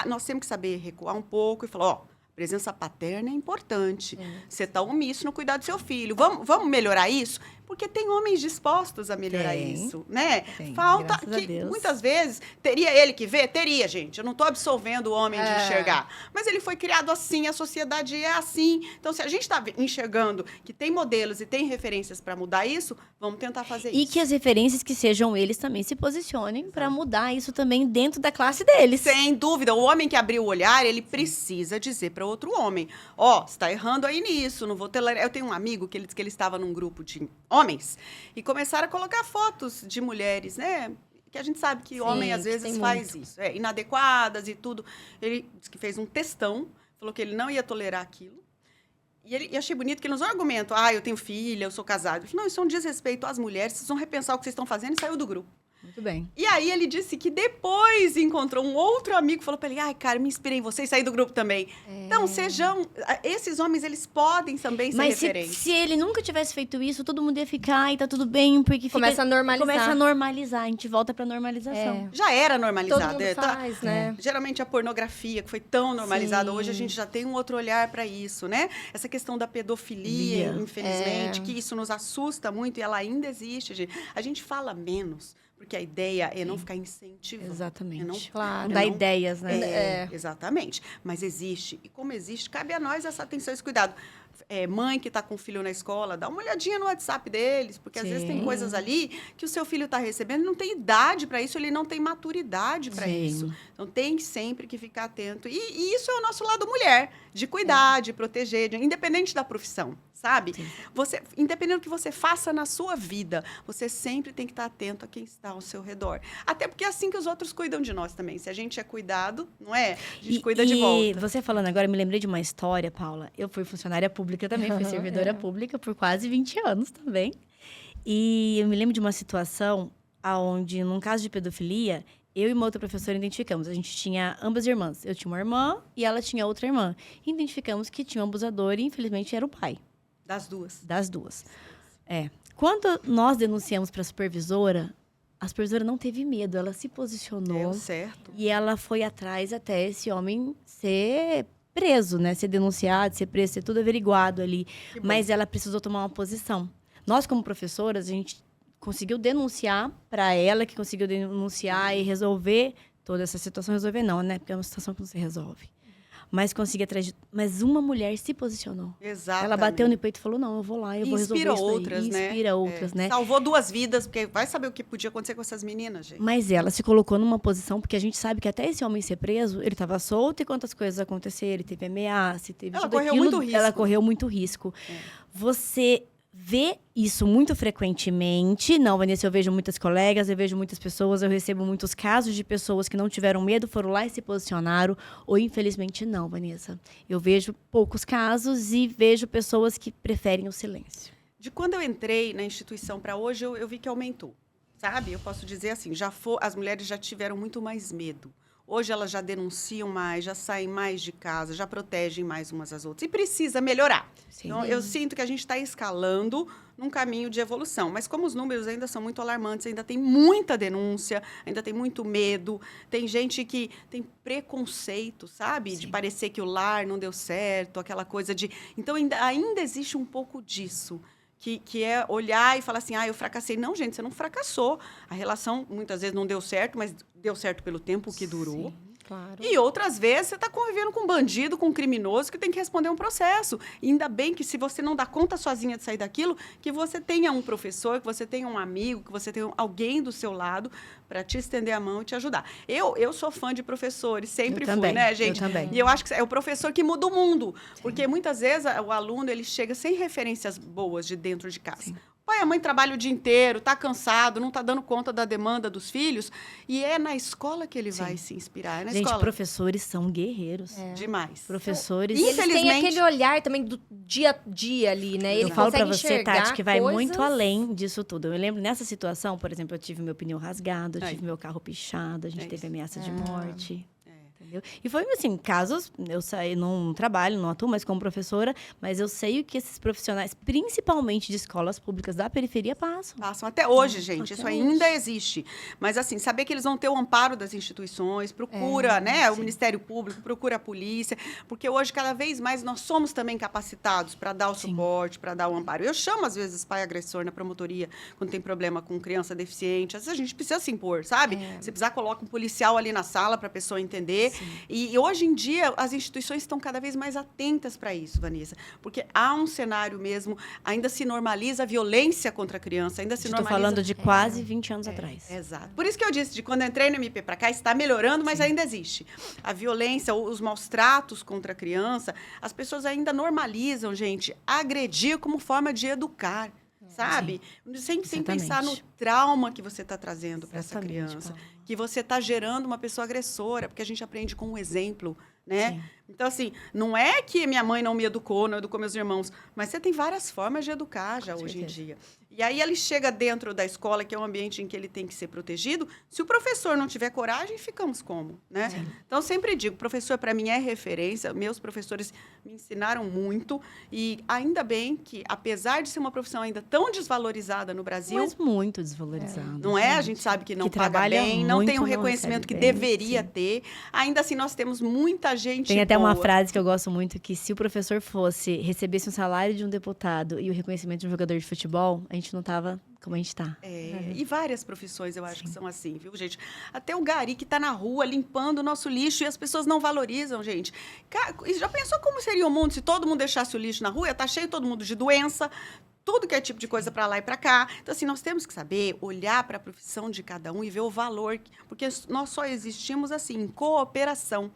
Nós temos que saber recuar um pouco e falar, ó, presença paterna é importante. Você está omisso no cuidar do seu filho. Vamos melhorar isso? Porque tem homens dispostos a melhorar isso, né? Falta que, muitas vezes, teria ele que ver? Teria, gente. Eu não estou absolvendo o homem de enxergar. Mas ele foi criado assim, a sociedade é assim. Então, se a gente está enxergando que tem modelos e tem referências para mudar isso, vamos tentar fazer isso. E que as referências que sejam eles também se posicionem para mudar isso também dentro da classe deles. Sem dúvida. O homem que abriu o olhar, ele precisa dizer para outro homem, ó, você está errando aí nisso, não vou tolerar. Eu tenho um amigo que ele disse que ele estava num grupo de homens e começaram a colocar fotos de mulheres, né? Que a gente sabe que homem às vezes faz isso, inadequadas e tudo. Ele disse que fez um textão, falou que ele não ia tolerar aquilo. E achei bonito que ele usou um argumento, eu tenho filha, eu sou casado. Eu falei, não, isso é um desrespeito às mulheres, vocês vão repensar o que vocês estão fazendo, e saiu do grupo. Muito bem. E aí ele disse que depois encontrou um outro amigo, falou para ele, cara, me inspirei em você e saí do grupo também. Então, esses homens, eles podem também ser referência. Mas se ele nunca tivesse feito isso, todo mundo ia ficar e tá tudo bem, porque começa a normalizar, a gente volta pra normalização. Já era normalizado. Todo mundo faz, né? Geralmente a pornografia, que foi tão normalizada, hoje a gente já tem um outro olhar para isso, né? Essa questão da pedofilia, infelizmente, que isso nos assusta muito e ela ainda existe, gente. A gente fala menos. Porque a ideia é não ficar incentivando. Exatamente. Claro. Dar ideias, né? Exatamente. Mas existe. E como existe, cabe a nós essa atenção e esse cuidado. Mãe que está com o filho na escola, dá uma olhadinha no WhatsApp deles, porque às vezes tem coisas ali que o seu filho está recebendo, não tem idade para isso, ele não tem maturidade para isso. Então, tem sempre que ficar atento. E isso é o nosso lado mulher, de cuidar, de proteger, independente da profissão, sabe? Independente do que você faça na sua vida, você sempre tem que estar atento a quem está ao seu redor. Até porque é assim que os outros cuidam de nós também. Se a gente é cuidado, não é? A gente cuida de volta. E você falando agora, me lembrei de uma história, Paula. Eu fui funcionária pública também, fui servidora pública por quase 20 anos também. E eu me lembro de uma situação onde, num caso de pedofilia, eu e uma outra professora identificamos. A gente tinha ambas irmãs. Eu tinha uma irmã e ela tinha outra irmã. Identificamos que tinha um abusador e, infelizmente, era o pai. Das duas. Das duas. Quando nós denunciamos para a supervisora não teve medo. Ela se posicionou. Certo. E ela foi atrás até esse homem ser preso, né? Ser denunciado, ser preso, ser tudo averiguado ali. Mas ela precisou tomar uma posição. Nós, como professoras, a gente conseguiu denunciar para ela, que conseguiu denunciar e resolver toda essa situação. Resolver não, né? Porque é uma situação que não se resolve. Mas consegui atrás de... Mas uma mulher se posicionou. Exatamente. Ela bateu no peito e falou, não, eu vou lá, eu vou resolver isso outras, aí. Inspira outras, né? Salvou 2 vidas, porque vai saber o que podia acontecer com essas meninas, gente. Mas ela se colocou numa posição, porque a gente sabe que até esse homem ser preso, ele estava solto e quantas coisas aconteceram, ele teve ameaça, teve ela tudo correu aquilo. Muito risco. Ela correu muito risco. Você vê isso muito frequentemente. Não, Vanessa, eu vejo muitas colegas, eu vejo muitas pessoas, eu recebo muitos casos de pessoas que não tiveram medo, foram lá e se posicionaram, ou infelizmente não, Vanessa. Eu vejo poucos casos e vejo pessoas que preferem o silêncio. De quando eu entrei na instituição para hoje, eu vi que aumentou, sabe? Eu posso dizer assim, as mulheres já tiveram muito mais medo. Hoje elas já denunciam mais, já saem mais de casa, já protegem mais umas às outras. E precisa melhorar. Sim. Então, eu sinto que a gente está escalando num caminho de evolução. Mas como os números ainda são muito alarmantes, ainda tem muita denúncia, ainda tem muito medo. Tem gente que tem preconceito, sabe? Sim. De parecer que o lar não deu certo, aquela coisa de... Então, ainda existe um pouco disso. Que é olhar e falar assim, eu fracassei. Não, gente, você não fracassou. A relação, muitas vezes, não deu certo, mas deu certo pelo tempo que durou. Sim, Claro. E outras vezes você está convivendo com um bandido, com um criminoso que tem que responder um processo. E ainda bem que se você não dá conta sozinha de sair daquilo, que você tenha um professor, que você tenha um amigo, que você tenha alguém do seu lado para te estender a mão e te ajudar. Eu sou fã de professores, sempre fui, né, gente? Eu também. E eu acho que é o professor que muda o mundo. Sim. Porque muitas vezes o aluno ele chega sem referências boas de dentro de casa. Sim. Pai e a mãe trabalham o dia inteiro, está cansado, não está dando conta da demanda dos filhos. E é na escola que ele vai se inspirar. É na escola. Professores são guerreiros. Demais. Professores... E eles têm aquele olhar também do dia a dia ali, né? Ele eu falo para você, Tati, que vai coisas... muito além disso tudo. Eu me lembro, nessa situação, por exemplo, eu tive meu pneu rasgado, eu tive meu carro pichado, a gente teve ameaça de morte. Entendeu? E foi assim, casos, eu saí, não trabalho, não atuo mais como professora, mas eu sei o que esses profissionais, principalmente de escolas públicas da periferia, passam. Passam até hoje, gente, isso ainda existe. Mas assim, saber que eles vão ter o amparo das instituições, procura, né, o Ministério Público, procura a polícia, porque hoje, cada vez mais, nós somos também capacitados para dar o suporte, para dar o amparo. Eu chamo, às vezes, pai agressor na promotoria, quando tem problema com criança deficiente, às vezes a gente precisa se impor, sabe? Se precisar, coloca um policial ali na sala para a pessoa entender. E hoje em dia, as instituições estão cada vez mais atentas para isso, Vanessa. Porque há um cenário mesmo, ainda se normaliza a violência contra a criança, ainda se normaliza... Estou falando de quase 20 anos atrás. Exato. Por isso que eu disse, de quando eu entrei no MP para cá, está melhorando, mas ainda existe. A violência, os maus tratos contra a criança, as pessoas ainda normalizam, gente, agredir como forma de educar. Sabe? Sem pensar no trauma que você está trazendo para essa criança. Que você está gerando uma pessoa agressora, porque a gente aprende com um exemplo, né? Sim. Então, assim, não é que minha mãe não me educou, não educou meus irmãos, mas você tem várias formas de educar já hoje em dia. E aí ele chega dentro da escola, que é um ambiente em que ele tem que ser protegido. Se o professor não tiver coragem, ficamos como, né? Sim. Então, sempre digo, professor, para mim, é referência. Meus professores me ensinaram muito. E ainda bem que, apesar de ser uma profissão ainda tão desvalorizada no Brasil... Mas muito desvalorizada. Não é? A gente sabe que não paga bem, não tem o reconhecimento que deveria ter. Ainda assim, nós temos muita gente Tem até uma frase que eu gosto muito, que se o professor recebesse um salário de um deputado e o reconhecimento de um jogador de futebol, a gente não tava como a gente tá. E várias profissões eu acho que são assim, viu, gente? Até o gari que tá na rua limpando o nosso lixo e as pessoas não valorizam, gente. Já pensou como seria o mundo se todo mundo deixasse o lixo na rua? Ia tá cheio todo mundo de doença, tudo que é tipo de coisa para lá e para cá. Então, assim, nós temos que saber olhar para a profissão de cada um e ver o valor, porque nós só existimos assim, em cooperação.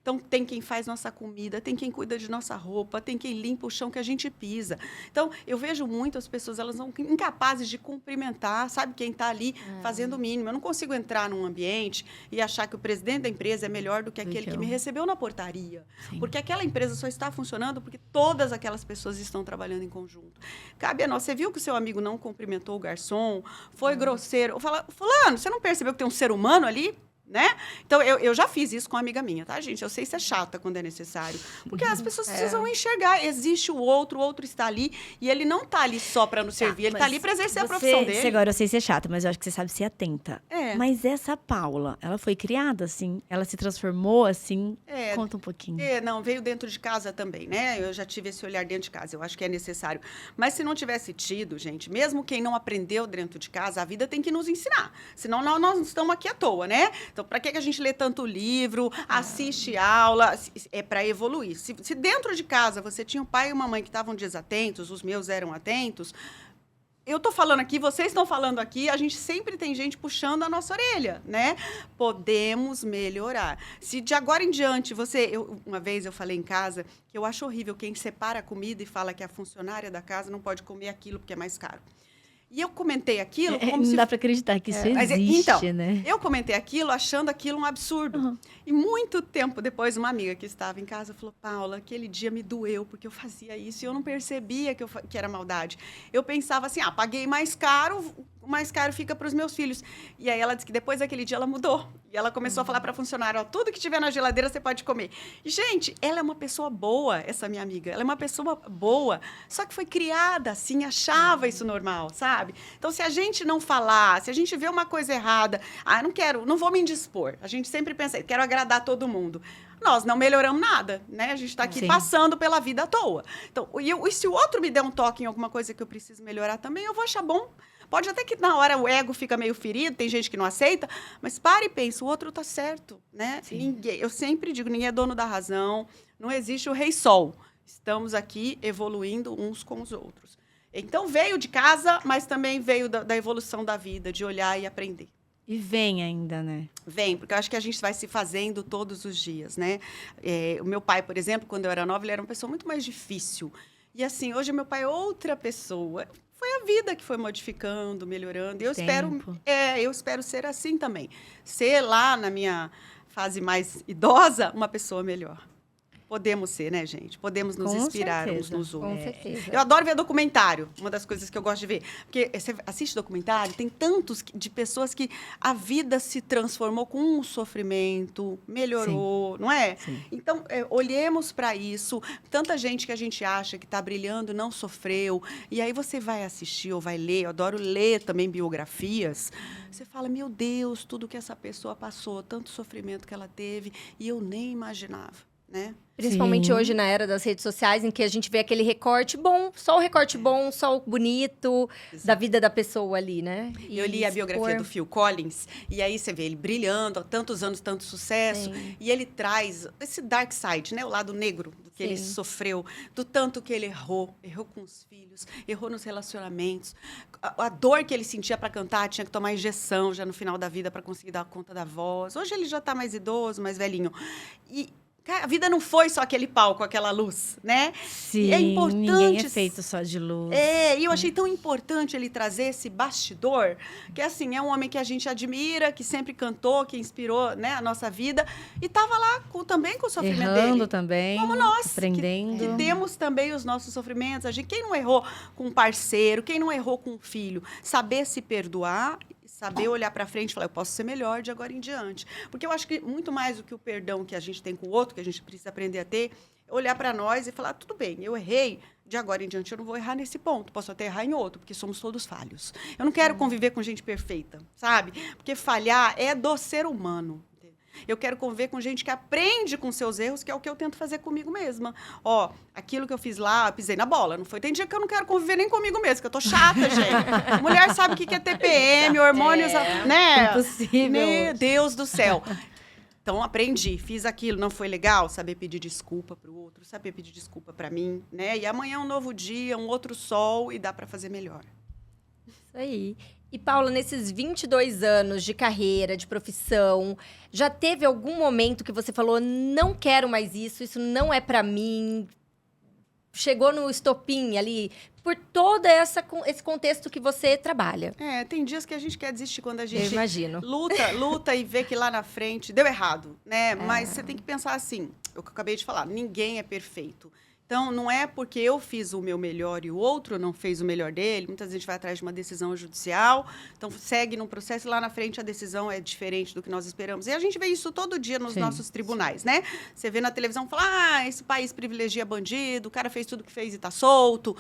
Então, tem quem faz nossa comida, tem quem cuida de nossa roupa, tem quem limpa o chão que a gente pisa. Então, eu vejo muitas pessoas, elas são incapazes de cumprimentar, sabe, quem está ali fazendo o mínimo. Eu não consigo entrar num ambiente e achar que o presidente da empresa é melhor do que aquele que me recebeu na portaria. Sim. Porque aquela empresa só está funcionando porque todas aquelas pessoas estão trabalhando em conjunto. Cabe a nós. Você viu que o seu amigo não cumprimentou o garçom, foi grosseiro. Fala, fulano, você não percebeu que tem um ser humano ali? Né? Então, eu já fiz isso com uma amiga minha, tá, gente? Eu sei ser chata quando é necessário. Porque as pessoas precisam enxergar. Existe o outro está ali. E ele não está ali só para nos servir. Ele está ali para exercer a profissão dele. Agora, eu sei ser chata, mas eu acho que você sabe ser atenta. Mas essa Paula, ela foi criada assim? Ela se transformou assim? Conta um pouquinho. Não, veio dentro de casa também, né? Eu já tive esse olhar dentro de casa. Eu acho que é necessário. Mas se não tivesse tido, gente, mesmo quem não aprendeu dentro de casa, a vida tem que nos ensinar. Senão, nós não estamos aqui à toa, né? Então, para que a gente lê tanto livro, assiste aula? É para evoluir. Se dentro de casa você tinha um pai e uma mãe que estavam desatentos, os meus eram atentos, eu estou falando aqui, vocês estão falando aqui, a gente sempre tem gente puxando a nossa orelha, né? Podemos melhorar. Se de agora em diante uma vez eu falei em casa que eu acho horrível quem separa a comida e fala que a funcionária da casa não pode comer aquilo porque é mais caro. E eu comentei aquilo como não dá para acreditar que isso existe, então, né? Eu comentei aquilo achando aquilo um absurdo. E muito tempo depois, uma amiga que estava em casa falou, Paula, aquele dia me doeu, porque eu fazia isso e eu não percebia que era maldade. Eu pensava assim, paguei mais caro, o mais caro fica para os meus filhos. E aí ela disse que depois daquele dia ela mudou. E ela começou a falar para a funcionária, tudo que tiver na geladeira você pode comer. E, gente, ela é uma pessoa boa, essa minha amiga. Ela é uma pessoa boa, só que foi criada assim, achava isso normal, sabe? Então, se a gente não falar, se a gente vê uma coisa errada, não vou me indispor. A gente sempre pensa, quero agradar todo mundo. Nós não melhoramos nada, né? A gente está aqui passando pela vida à toa. Então, e se o outro me der um toque em alguma coisa que eu preciso melhorar também, eu vou achar bom. Pode até que na hora o ego fica meio ferido, tem gente que não aceita, mas para e pensa, o outro tá certo, né? Ninguém, eu sempre digo, ninguém é dono da razão, não existe o rei sol. Estamos aqui evoluindo uns com os outros. Então, veio de casa, mas também veio da evolução da vida, de olhar e aprender. E vem ainda, né? Vem, porque eu acho que a gente vai se fazendo todos os dias, né? O meu pai, por exemplo, quando eu era nova, ele era uma pessoa muito mais difícil. E assim, hoje meu pai é outra pessoa. Foi a vida que foi modificando, melhorando. E eu espero ser assim também. Ser lá na minha fase mais idosa, uma pessoa melhor. Podemos ser, né, gente? Podemos nos inspirar uns nos outros. Com certeza. Eu adoro ver documentário, uma das coisas que eu gosto de ver. Porque você assiste documentário, tem tantos de pessoas que a vida se transformou com um sofrimento, melhorou, não é? Sim. Então, olhemos para isso. Tanta gente que a gente acha que está brilhando não sofreu. E aí você vai assistir ou vai ler, eu adoro ler também biografias. Você fala, meu Deus, tudo que essa pessoa passou, tanto sofrimento que ela teve, e eu nem imaginava. Né? Principalmente Sim. hoje na era das redes sociais, em que a gente vê aquele recorte bom, só o recorte bom, só o bonito da vida da pessoa ali, né? Eu li a biografia do Phil Collins, e aí você vê ele brilhando há tantos anos, tanto sucesso, e ele traz esse dark side, né? O lado negro do que ele sofreu, do tanto que ele errou com os filhos, errou nos relacionamentos, a dor que ele sentia para cantar, tinha que tomar injeção já no final da vida para conseguir dar conta da voz. Hoje ele já está mais idoso, mais velhinho. Cara, a vida não foi só aquele palco, aquela luz, né? Sim, e é importante, ninguém é feito só de luz. E eu achei tão importante ele trazer esse bastidor, que assim, é um homem que a gente admira, que sempre cantou, que inspirou, né, a nossa vida, e estava lá também com o sofrimento Errando dele. também, Como nós, aprendendo. que temos também os nossos sofrimentos. Quem não errou com um parceiro, quem não errou com um filho, saber se perdoar, saber olhar para frente e falar, eu posso ser melhor de agora em diante. Porque eu acho que muito mais do que o perdão que a gente tem com o outro, que a gente precisa aprender a ter, é olhar para nós e falar, tudo bem, eu errei, de agora em diante eu não vou errar nesse ponto, posso até errar em outro, porque somos todos falhos. Eu não quero conviver com gente perfeita, sabe? Porque falhar é do ser humano. Eu quero conviver com gente que aprende com seus erros, que é o que eu tento fazer comigo mesma. Aquilo que eu fiz lá, eu pisei na bola, não foi? Tem dia que eu não quero conviver nem comigo mesma, que eu tô chata, gente. Mulher sabe o que é TPM, hormônios, né? Impossível. Meu Deus do céu. Então, aprendi, fiz aquilo, não foi legal, saber pedir desculpa para o outro, saber pedir desculpa para mim, né? E amanhã é um novo dia, um outro sol, e dá para fazer melhor. Isso aí. E, Paula, nesses 22 anos de carreira, de profissão, já teve algum momento que você falou, não quero mais isso não é pra mim? Chegou no estopim ali, por todo esse contexto que você trabalha. Tem dias que a gente quer desistir quando a Eu gente imagino. luta e vê que lá na frente deu errado, né? Mas você tem que pensar assim, o que eu acabei de falar, ninguém é perfeito. Então, não é porque eu fiz o meu melhor e o outro não fez o melhor dele. Muitas vezes a gente vai atrás de uma decisão judicial, então segue num processo e lá na frente a decisão é diferente do que nós esperamos. E a gente vê isso todo dia nos nossos tribunais, né? Você vê na televisão, fala, esse país privilegia bandido, o cara fez tudo que fez e está solto.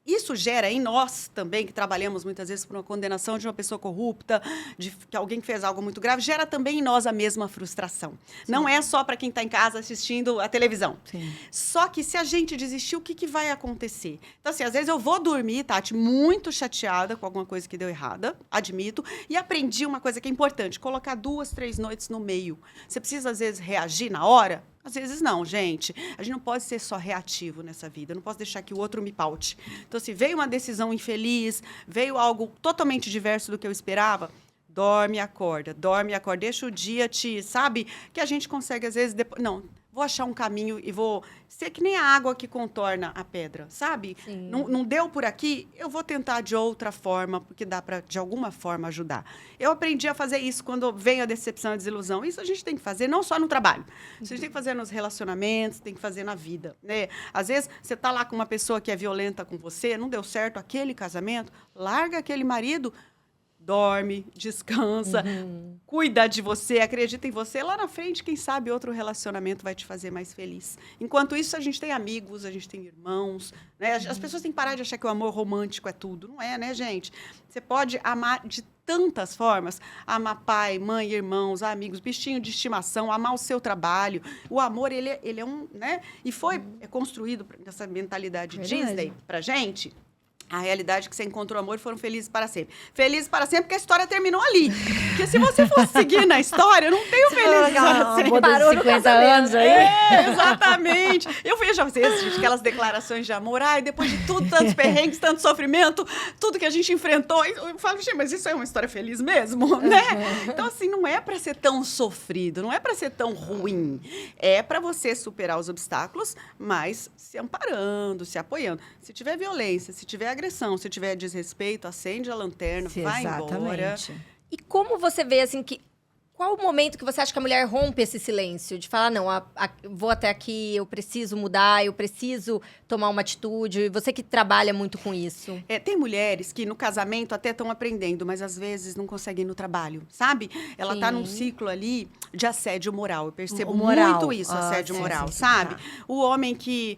Isso gera em nós também, que trabalhamos muitas vezes por uma condenação de uma pessoa corrupta, de que alguém que fez algo muito grave, gera também em nós a mesma frustração. Sim. Não é só para quem está em casa assistindo a televisão. Sim. Só que se a gente desistir, o que vai acontecer? Então, assim, às vezes eu vou dormir, Tati, muito chateada com alguma coisa que deu errada, admito, e aprendi uma coisa que é importante, colocar 2, 3 noites no meio. Você precisa, às vezes, reagir na hora? Às vezes não, gente. A gente não pode ser só reativo nessa vida. Eu não posso deixar que o outro me paute. Então, se veio uma decisão infeliz, veio algo totalmente diverso do que eu esperava, dorme e acorda. Deixa o dia sabe? Que a gente consegue, às vezes, depois... Não, vou achar um caminho e vou ser que nem a água que contorna a pedra, sabe? Não deu por aqui, eu vou tentar de outra forma, porque dá para, de alguma forma, ajudar. Eu aprendi a fazer isso quando vem a decepção e a desilusão. Isso a gente tem que fazer não só no trabalho. Isso a gente tem que fazer nos relacionamentos, tem que fazer na vida, né? Às vezes, você está lá com uma pessoa que é violenta com você, não deu certo aquele casamento, larga aquele marido, dorme, descansa, cuida de você, acredita em você. Lá na frente, quem sabe, outro relacionamento vai te fazer mais feliz. Enquanto isso, a gente tem amigos, a gente tem irmãos, né? As pessoas têm que parar de achar que o amor romântico é tudo. Não é, né, gente? Você pode amar de tantas formas. Amar pai, mãe, irmãos, amigos, bichinho de estimação, amar o seu trabalho. O amor, ele é um... né? E foi construído nessa mentalidade Disney pra gente. A realidade é que você encontrou amor e foram felizes para sempre. Felizes para sempre porque a história terminou ali. Porque se você fosse seguir na história, não tem o felizes para sempre. Parou 50 anos aí. Exatamente. Eu vejo às vezes, gente, aquelas declarações de amor. Ai, depois de tudo, tantos perrengues, tanto sofrimento, tudo que a gente enfrentou. Eu falo, gente, mas isso é uma história feliz mesmo, né? Então, assim, não é para ser tão sofrido, não é para ser tão ruim. É para você superar os obstáculos, mas se amparando, se apoiando. Se tiver violência, se tiver agressão, se tiver desrespeito, acende a lanterna, vai embora. E como você vê, assim, qual o momento que você acha que a mulher rompe esse silêncio? De falar, não, vou até aqui, eu preciso mudar, eu preciso tomar uma atitude. Você que trabalha muito com isso. Tem mulheres que no casamento até estão aprendendo, mas às vezes não conseguem ir no trabalho, sabe? Ela tá num ciclo ali de assédio moral. Eu percebo muito isso, assédio moral, sabe? O homem que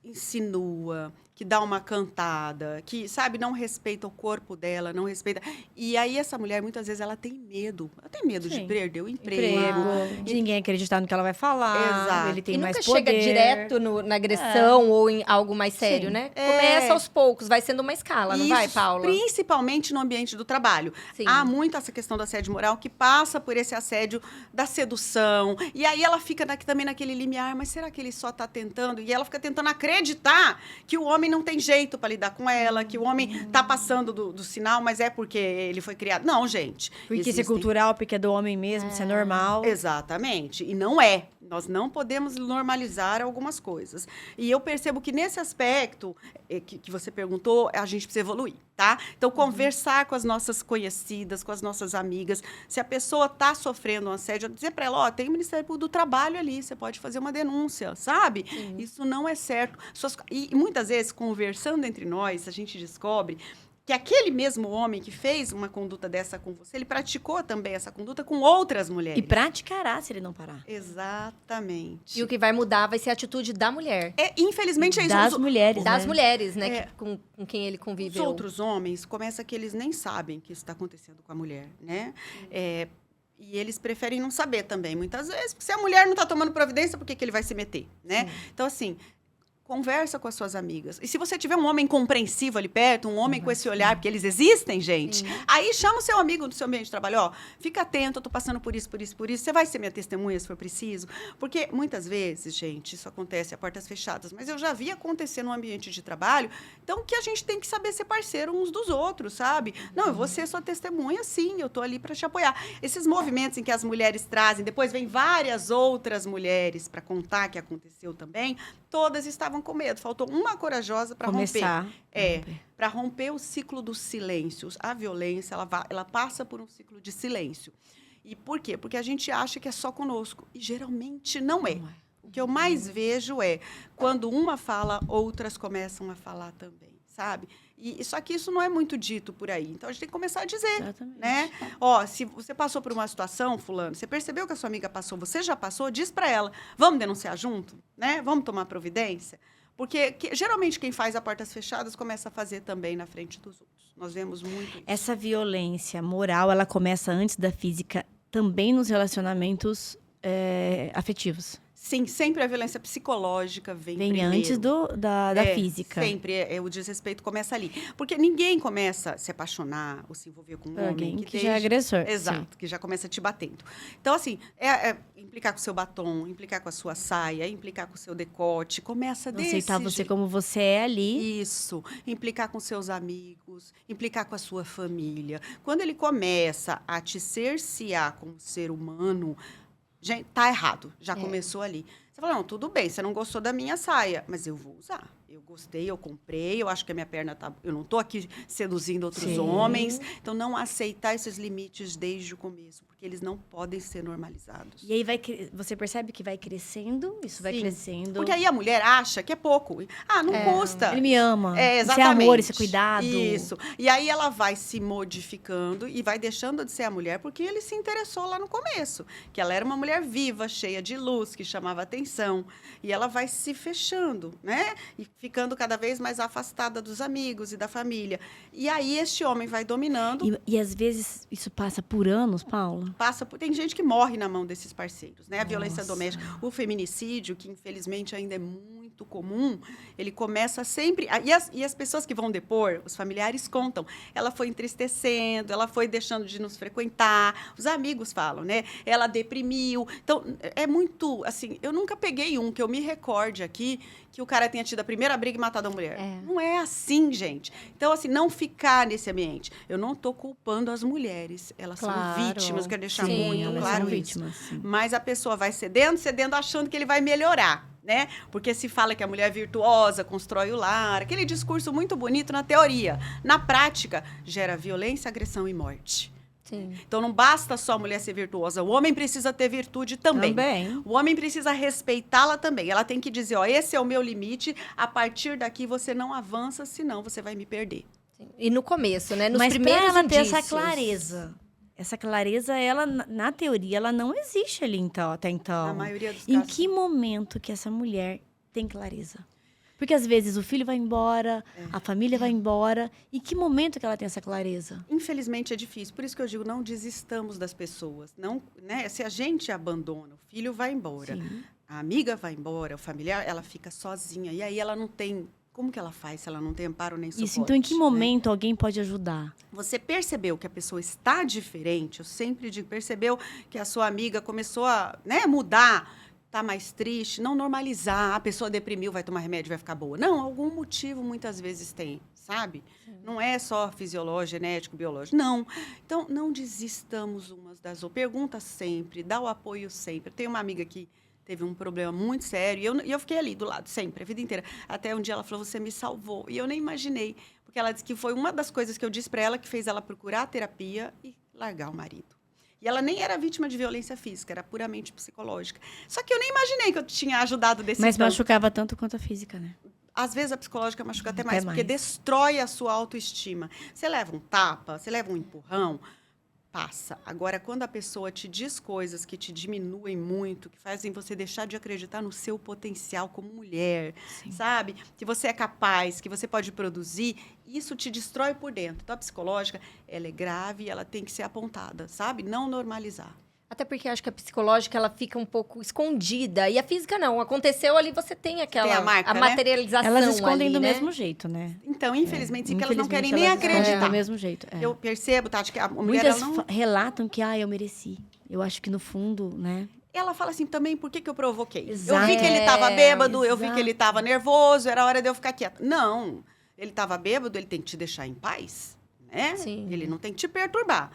insinua, que dá uma cantada, que, sabe, não respeita o corpo dela, não respeita... E aí, essa mulher, muitas vezes, ela tem medo. Ela tem medo de perder o emprego. De ninguém acreditar no que ela vai falar. Exato. Ele tem e mais nunca poder. chega direto na agressão ou em algo mais sério, né? Começa aos poucos, vai sendo uma escala, não vai, Paula? Principalmente no ambiente do trabalho. Sim. Há muito essa questão do assédio moral que passa por esse assédio da sedução. E aí ela fica também naquele limiar, mas será que ele só está tentando? E ela fica tentando acreditar que o homem não tem jeito para lidar com ela, que o homem está passando do sinal, mas é porque ele foi criado. Não, gente. Porque isso é cultural, porque é do homem mesmo, isso é normal. Exatamente. E não é. Nós não podemos normalizar algumas coisas. E eu percebo que nesse aspecto que você perguntou, a gente precisa evoluir, tá? Então, conversar com as nossas conhecidas, com as nossas amigas. Se a pessoa está sofrendo um assédio, dizer para ela, tem o Ministério do Trabalho ali, você pode fazer uma denúncia, sabe? Sim. Isso não é certo. E muitas vezes, conversando entre nós, a gente descobre que aquele mesmo homem que fez uma conduta dessa com você, ele praticou também essa conduta com outras mulheres. E praticará se ele não parar. Exatamente. E o que vai mudar vai ser a atitude da mulher. Infelizmente é isso. Das mulheres, das mulheres, né? Com quem ele conviveu. Os outros homens, começa que eles nem sabem que isso está acontecendo com a mulher, né? E eles preferem não saber também, muitas vezes. Porque se a mulher não está tomando providência, por que ele vai se meter, né? Então, assim... Conversa com as suas amigas. E se você tiver um homem compreensivo ali perto, um homem com esse olhar, porque eles existem, gente, aí chama o seu amigo do seu ambiente de trabalho, ó, fica atento, eu tô passando por isso, você vai ser minha testemunha se for preciso? Porque muitas vezes, gente, isso acontece a portas fechadas, mas eu já vi acontecer no ambiente de trabalho, então que a gente tem que saber ser parceiro uns dos outros, sabe? Não, eu vou ser sua testemunha, sim, eu tô ali para te apoiar. Esses movimentos em que as mulheres trazem, depois vem várias outras mulheres para contar que aconteceu também, todas estavam com medo. Faltou uma corajosa para romper. Para romper o ciclo dos silêncios. A violência, ela passa por um ciclo de silêncio. E por quê? Porque a gente acha que é só conosco. E geralmente não é. O que eu mais vejo é, quando uma fala, outras começam a falar também, sabe? Só que isso não é muito dito por aí. Então, a gente tem que começar a dizer, né? Ó, se você passou por uma situação, fulano, você percebeu que a sua amiga passou, você já passou, diz para ela, vamos denunciar junto, né? Vamos tomar providência? Porque geralmente quem faz a portas fechadas começa a fazer também na frente dos outros. Nós vemos muito isso. Essa violência moral, ela começa antes da física, também nos relacionamentos afetivos. Sim, sempre a violência psicológica vem primeiro. Antes da física. Sempre, o desrespeito começa ali. Porque ninguém começa a se apaixonar ou se envolver com um homem que já é agressor. Exato, que já começa te batendo. Então, assim, implicar com o seu batom, implicar com a sua saia, implicar com o seu decote, começa desse aceitar você como você é ali. Isso, implicar com seus amigos, implicar com a sua família. Quando ele começa a te cercear como ser humano... Gente, tá errado, já começou ali. Você fala, não, tudo bem, você não gostou da minha saia, mas eu vou usar. Eu gostei, eu comprei, eu acho que a minha perna tá... Eu não tô aqui seduzindo outros homens. Então, não aceitar esses limites desde o começo, porque eles não podem ser normalizados. E aí você percebe que vai crescendo, isso vai crescendo. Porque aí a mulher acha que é pouco. Não custa. Ele me ama. Exatamente. Isso é amor, isso é cuidado. Isso. E aí ela vai se modificando e vai deixando de ser a mulher porque ele se interessou lá no começo. Que ela era uma mulher viva, cheia de luz, que chamava atenção. E ela vai se fechando, né? E ficando cada vez mais afastada dos amigos e da família. E aí este homem vai dominando. E às vezes isso passa por anos, Paula? Tem gente que morre na mão desses parceiros, né? A violência doméstica, o feminicídio, que infelizmente ainda é muito muito comum, ele começa sempre... E as pessoas que vão depor, os familiares contam. Ela foi entristecendo, ela foi deixando de nos frequentar. Os amigos falam, né? Ela deprimiu. Então, é muito... Assim, eu nunca peguei um que eu me recorde aqui que o cara tenha tido a primeira briga e matado a mulher. Não é assim, gente. Então, assim, não ficar nesse ambiente. Eu não estou culpando as mulheres. Elas são vítimas, quero deixar muito claro isso. Mas a pessoa vai cedendo, achando que ele vai melhorar, né? Porque se fala que a mulher é virtuosa, constrói o lar, aquele discurso muito bonito na teoria. Na prática, gera violência, agressão e morte. Sim. Então, não basta só a mulher ser virtuosa. O homem precisa ter virtude também. O homem precisa respeitá-la também. Ela tem que dizer, ó, esse é o meu limite. A partir daqui, você não avança, senão você vai me perder. Sim. E no começo, né? Nos Mas primeiros ela indícios. ter essa clareza. Essa clareza, ela, na teoria, ela não existe ali até então. Na maioria dos Em casos. que momento que essa mulher tem clareza? Porque, às vezes, o filho vai embora, a família vai embora. Em que momento que ela tem essa clareza? Infelizmente, é difícil. Por isso que eu digo, não desistamos das pessoas. Não, né? Se a gente abandona, o filho vai embora. Sim. A amiga vai embora, o familiar, ela fica sozinha. E aí, ela não tem... Como que ela faz se ela não tem amparo nem suporte? Isso, então, em que momento alguém pode ajudar? Você percebeu que a pessoa está diferente, eu sempre digo, percebeu que a sua amiga começou a, né, mudar, está mais triste, não normalizar, a pessoa deprimiu, vai tomar remédio, vai ficar boa. Não, algum motivo muitas vezes tem, sabe? Sim. Não é só fisiológico, genético, biológico, não. Então, não desistamos umas das outras. Pergunta sempre, dá o apoio sempre. Tem uma amiga que teve um problema muito sério e eu fiquei ali do lado sempre, a vida inteira. Até um dia ela falou, você me salvou. E eu nem imaginei, porque ela disse que foi uma das coisas que eu disse para ela que fez ela procurar a terapia e largar o marido. E ela nem era vítima de violência física, era puramente psicológica. Só que eu nem imaginei que eu tinha ajudado desse Mas tanto. machucava tanto quanto a física, né? Às vezes a psicológica machuca até mais, porque destrói a sua autoestima. Você leva um tapa, você leva um empurrão, passa. Agora, quando a pessoa te diz coisas que te diminuem muito, que fazem você deixar de acreditar no seu potencial como mulher, sabe? Que você é capaz, que você pode produzir, isso te destrói por dentro. Então, a psicológica, ela é grave e ela tem que ser apontada, sabe? Não normalizar. Até porque acho que a psicológica, ela fica um pouco escondida. E a física, não. Aconteceu ali, você tem aquela... Tem a marca, a materialização elas escondem ali, do né? mesmo jeito, né? Então, infelizmente, sim, porque elas não querem nem acreditar. Do mesmo jeito. Eu percebo, Tati, que a mulher... Muitas ela não... relatam que, eu mereci. Eu acho que, no fundo, né? Ela fala assim, também, por que eu provoquei? Exato. Eu vi que ele estava bêbado, eu vi que ele estava nervoso, era hora de eu ficar quieta. Não, ele estava bêbado, ele tem que te deixar em paz, né? Sim. Ele não tem que te perturbar.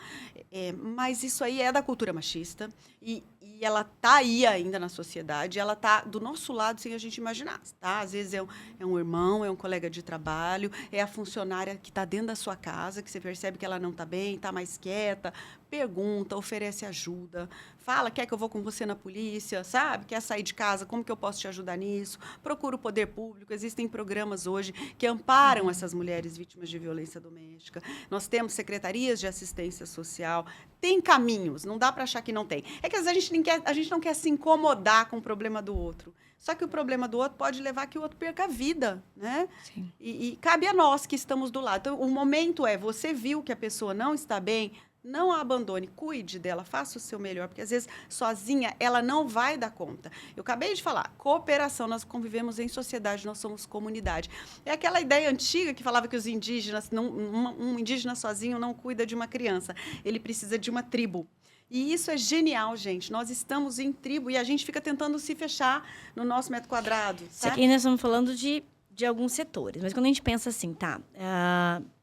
Mas isso aí é da cultura machista e ela tá aí ainda na sociedade, ela tá do nosso lado sem a gente imaginar, tá? Às vezes é um irmão, é um colega de trabalho, é a funcionária que está dentro da sua casa, que você percebe que ela não está bem, está mais quieta, pergunta, oferece ajuda, fala, quer que eu vou com você na polícia, sabe? Quer sair de casa, como que eu posso te ajudar nisso? Procura o poder público, existem programas hoje que amparam essas mulheres vítimas de violência doméstica. Nós temos secretarias de assistência social, tem caminhos, não dá para achar que não tem. É que às vezes a gente não quer se incomodar com o problema do outro. Só que o problema do outro pode levar a que o outro perca a vida, né? Sim. E cabe a nós que estamos do lado. Então, o momento é, você viu que a pessoa não está bem, não a abandone, cuide dela, faça o seu melhor, porque às vezes sozinha ela não vai dar conta. Eu acabei de falar, cooperação, nós convivemos em sociedade, nós somos comunidade. É aquela ideia antiga que falava que os indígenas, um indígena sozinho não cuida de uma criança, ele precisa de uma tribo. E isso é genial, gente. Nós estamos em tribo e a gente fica tentando se fechar no nosso metro quadrado. Isso aqui nós estamos falando de alguns setores, mas quando a gente pensa assim,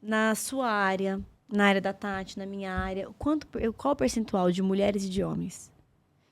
na sua área, na área da Tati, na minha área, qual o percentual de mulheres e de homens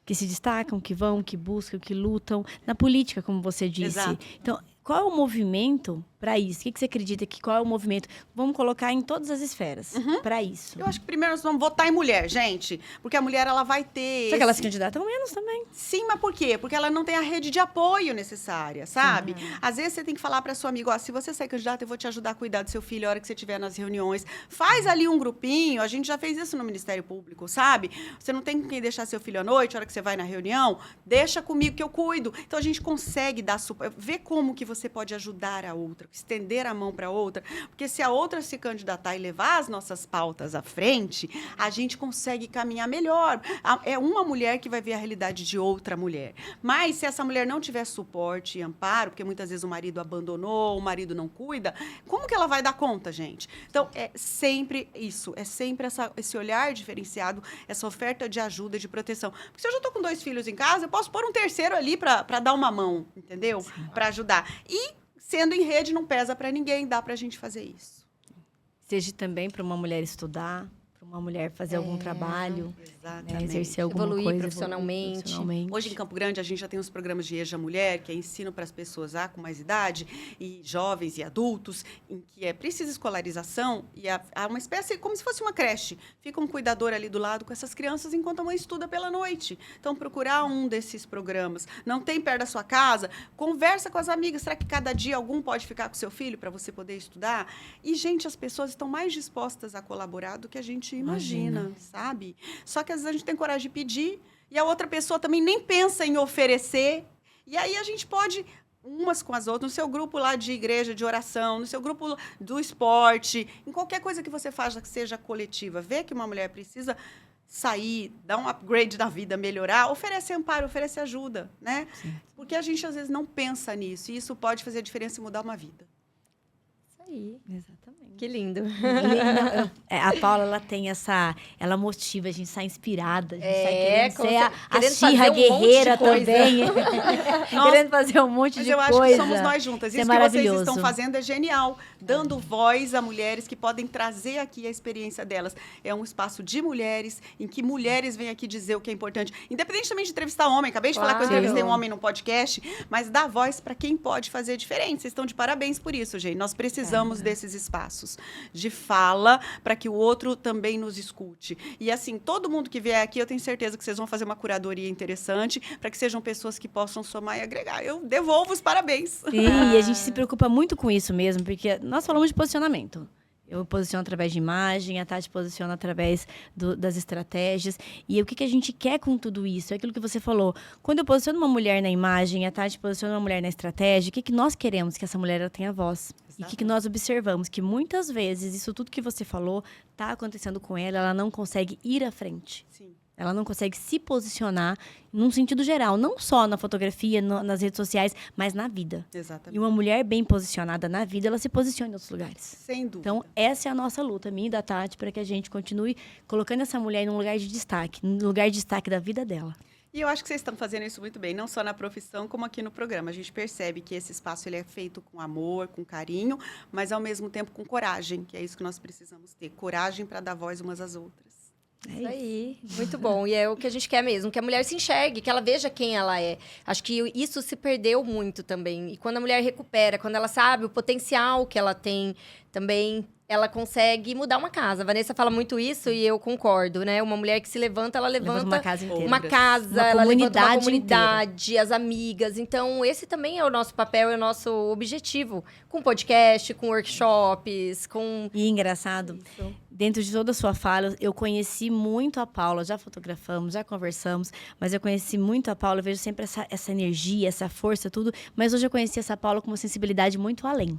que se destacam, que vão, que buscam, que lutam na política, como você disse? Exato. Então, qual é o movimento para isso? O que você acredita que qual é o movimento? Vamos colocar em todas as esferas para isso. Eu acho que primeiro nós vamos votar em mulher, gente. Porque a mulher, ela vai ter... Só que elas se candidatam menos também. Sim, mas por quê? Porque ela não tem a rede de apoio necessária, sabe? Às vezes você tem que falar para sua amiga, se você sair candidata, eu vou te ajudar a cuidar do seu filho a hora que você estiver nas reuniões. Faz ali um grupinho, a gente já fez isso no Ministério Público, sabe? Você não tem com quem deixar seu filho à noite, a hora que você vai na reunião, deixa comigo que eu cuido. Então, a gente consegue ver como que você pode ajudar a outra. estender a mão para outra, porque se a outra se candidatar e levar as nossas pautas à frente, a gente consegue caminhar melhor. É uma mulher que vai ver a realidade de outra mulher. Mas se essa mulher não tiver suporte e amparo, porque muitas vezes o marido abandonou, o marido não cuida, como que ela vai dar conta, gente? Então, é sempre isso, é sempre esse olhar diferenciado, essa oferta de ajuda, de proteção. Porque se eu já estou com 2 filhos em casa, eu posso pôr um terceiro ali para dar uma mão, entendeu? Para ajudar. E, sendo em rede, não pesa para ninguém, dá para a gente fazer isso. Seja também para uma mulher estudar, para uma mulher fazer algum trabalho, Exatamente. exercer alguma Evoluir coisa. profissionalmente. Hoje, em Campo Grande, a gente já tem os programas de EJA Mulher, que é ensino para as pessoas com mais idade, e jovens e adultos, em que é precisa escolarização, e há uma espécie, como se fosse uma creche. Fica um cuidador ali do lado com essas crianças, enquanto a mãe estuda pela noite. Então, procurar um desses programas. Não tem perto da sua casa? Conversa com as amigas. Será que cada dia algum pode ficar com seu filho para você poder estudar? E, gente, as pessoas estão mais dispostas a colaborar do que a gente imagina, sabe? Só que às vezes a gente tem coragem de pedir e a outra pessoa também nem pensa em oferecer. E aí a gente pode, umas com as outras, no seu grupo lá de igreja, de oração, no seu grupo do esporte, em qualquer coisa que você faça que seja coletiva, ver que uma mulher precisa sair, dar um upgrade na vida, melhorar, oferece amparo, oferece ajuda, né? Sim. Porque a gente às vezes não pensa nisso e isso pode fazer a diferença e mudar uma vida. Isso aí. Exatamente. Que lindo. A Paula, ela tem ela motiva, a gente sai inspirada, a gente sai querendo ser a fazer Xirra guerreira também. Querendo fazer um monte de coisa. Mas eu acho que somos nós juntas. Isso que maravilhoso. Vocês estão fazendo é genial. Dando voz a mulheres que podem trazer aqui a experiência delas. É um espaço de mulheres, em que mulheres vêm aqui dizer o que é importante. Independentemente de entrevistar homem. Acabei de falar que eu entrevistei um homem no podcast, mas dá voz para quem pode fazer diferente. Vocês estão de parabéns por isso, gente. Nós precisamos desses espaços de fala para que o outro também nos escute. E assim, todo mundo que vier aqui, eu tenho certeza que vocês vão fazer uma curadoria interessante para que sejam pessoas que possam somar e agregar. Eu devolvo os parabéns. Sim, e a gente se preocupa muito com isso mesmo, porque nós falamos de posicionamento. Eu posiciono através de imagem, a Tati posiciona através das estratégias. E o que a gente quer com tudo isso? É aquilo que você falou. Quando eu posiciono uma mulher na imagem, a Tati posiciona uma mulher na estratégia, o que nós queremos? Que essa mulher ela tenha voz. Exato. E o que nós observamos? Que muitas vezes, isso tudo que você falou, está acontecendo com ela não consegue ir à frente. Sim. Ela não consegue se posicionar num sentido geral, não só na fotografia, nas redes sociais, mas na vida. Exatamente. E uma mulher bem posicionada na vida, ela se posiciona em outros lugares. Sem dúvida. Então, essa é a nossa luta, minha e da Tati, para que a gente continue colocando essa mulher num lugar de destaque, num lugar de destaque da vida dela. E eu acho que vocês estão fazendo isso muito bem, não só na profissão, como aqui no programa. A gente percebe que esse espaço ele é feito com amor, com carinho, mas, ao mesmo tempo, com coragem, que é isso que nós precisamos ter. Coragem para dar voz umas às outras. Isso aí, muito bom. E é o que a gente quer mesmo, que a mulher se enxergue, que ela veja quem ela é. Acho que isso se perdeu muito também. E quando a mulher recupera, quando ela sabe o potencial que ela tem também, ela consegue mudar uma casa. A Vanessa fala muito isso e eu concordo, né? Uma mulher que se levanta, ela levanta uma casa inteira. Ela levanta uma comunidade, as amigas. Então, esse também é o nosso papel, é o nosso objetivo. Com podcast, com workshops, com... E engraçado, dentro de toda a sua fala, eu conheci muito a Paula, já fotografamos, já conversamos, mas eu conheci muito a Paula, eu vejo sempre essa energia, essa força, tudo. Mas hoje eu conheci essa Paula com uma sensibilidade muito além.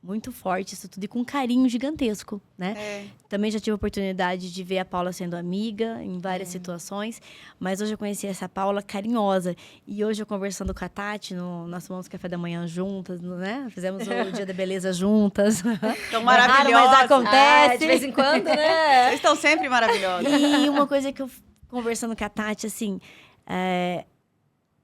Muito forte, isso tudo, e com um carinho gigantesco, né? Também já tive a oportunidade de ver a Paula sendo amiga em várias situações, mas hoje eu conheci essa Paula carinhosa. E hoje eu conversando com a Tati, nós tomamos café da manhã juntas, né? Fizemos o Dia da Beleza juntas. Tão maravilhosa. Mas acontece. De vez em quando, né? Vocês estão sempre maravilhosos. E uma coisa que eu, conversando com a Tati, assim...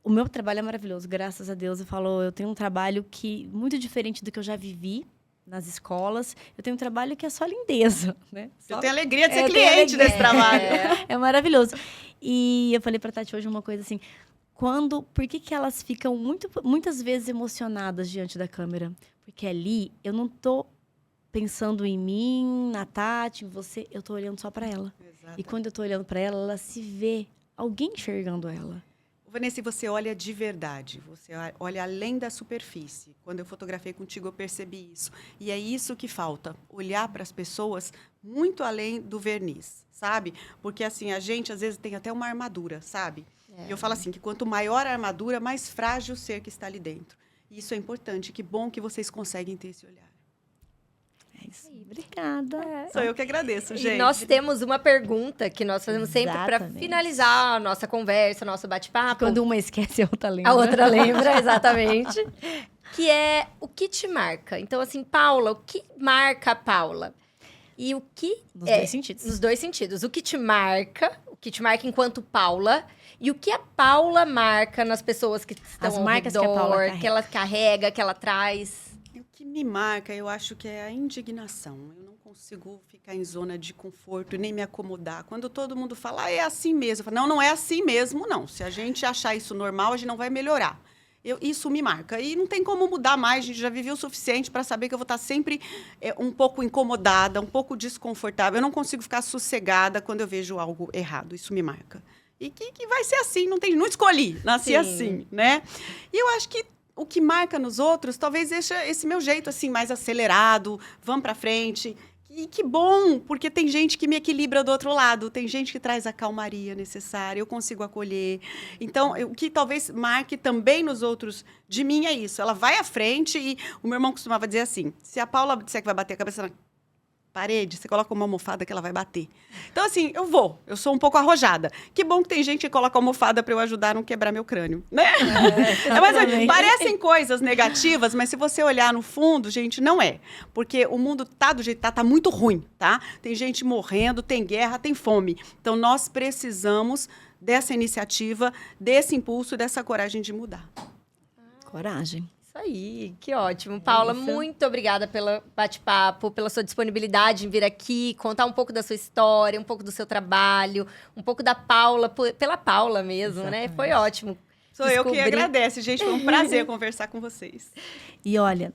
O meu trabalho é maravilhoso, graças a Deus. Eu tenho um trabalho muito diferente do que eu já vivi nas escolas. Eu tenho um trabalho que é só lindeza, né? Eu tenho alegria de ser cliente desse trabalho. É maravilhoso. E eu falei pra Tati hoje uma coisa assim... Por que elas ficam muitas vezes emocionadas diante da câmera? Porque ali eu não tô pensando em mim, na Tati, em você. Eu tô olhando só pra ela. Exatamente. E quando eu tô olhando pra ela, ela se vê alguém enxergando ela. Vanessa, você olha de verdade, você olha além da superfície. Quando eu fotografei contigo, eu percebi isso. E é isso que falta, olhar para as pessoas muito além do verniz, sabe? Porque, assim, a gente, às vezes, tem até uma armadura, sabe? E eu falo assim, que quanto maior a armadura, mais frágil o ser que está ali dentro. Isso é importante. Que bom que vocês conseguem ter esse olhar. É isso. Obrigada. Sou eu que agradeço, gente. E nós temos uma pergunta que nós fazemos sempre para Exatamente. finalizar a nossa conversa, nosso bate-papo. Quando uma esquece, a outra lembra. A outra lembra, exatamente. Que é o que te marca. Então, assim, Paula, o que marca a Paula? E o que... Nos dois sentidos. Nos dois sentidos. O que te marca enquanto Paula... E o que a Paula marca nas pessoas que estão As ao marcas que a redor, Paula carrega. que ela carrega, que ela traz. O que me marca, eu acho que é a indignação. Eu não consigo ficar em zona de conforto e nem me acomodar. Quando todo mundo fala, é assim mesmo. Eu falo, não é assim mesmo, não. Se a gente achar isso normal, a gente não vai melhorar. Isso me marca. E não tem como mudar mais. A gente já viveu o suficiente para saber que eu vou estar sempre um pouco incomodada, um pouco desconfortável. Eu não consigo ficar sossegada quando eu vejo algo errado. Isso me marca. E que vai ser assim, não escolhi, nasci assim, né? E eu acho que o que marca nos outros, talvez seja esse meu jeito, assim, mais acelerado, vamos para frente. E que bom, porque tem gente que me equilibra do outro lado, tem gente que traz a calmaria necessária, eu consigo acolher. Então, o que talvez marque também nos outros de mim é isso. Ela vai à frente e o meu irmão costumava dizer assim, se a Paula disser que vai bater a cabeça na parede, você coloca uma almofada que ela vai bater. Então, assim, eu sou um pouco arrojada. Que bom que tem gente que coloca almofada para eu ajudar a não quebrar meu crânio, né? Mas parecem coisas negativas, mas se você olhar no fundo, gente, não é. Porque o mundo tá do jeito que tá muito ruim, tá? Tem gente morrendo, tem guerra, tem fome. Então, nós precisamos dessa iniciativa, desse impulso, dessa coragem de mudar. Coragem. Isso aí, que ótimo. Paula, muito obrigada pelo bate-papo, pela sua disponibilidade em vir aqui, contar um pouco da sua história, um pouco do seu trabalho, um pouco da Paula, pela Paula mesmo, Exatamente. né? Foi ótimo. Sou eu que agradeço, gente. Foi um prazer conversar com vocês. E olha,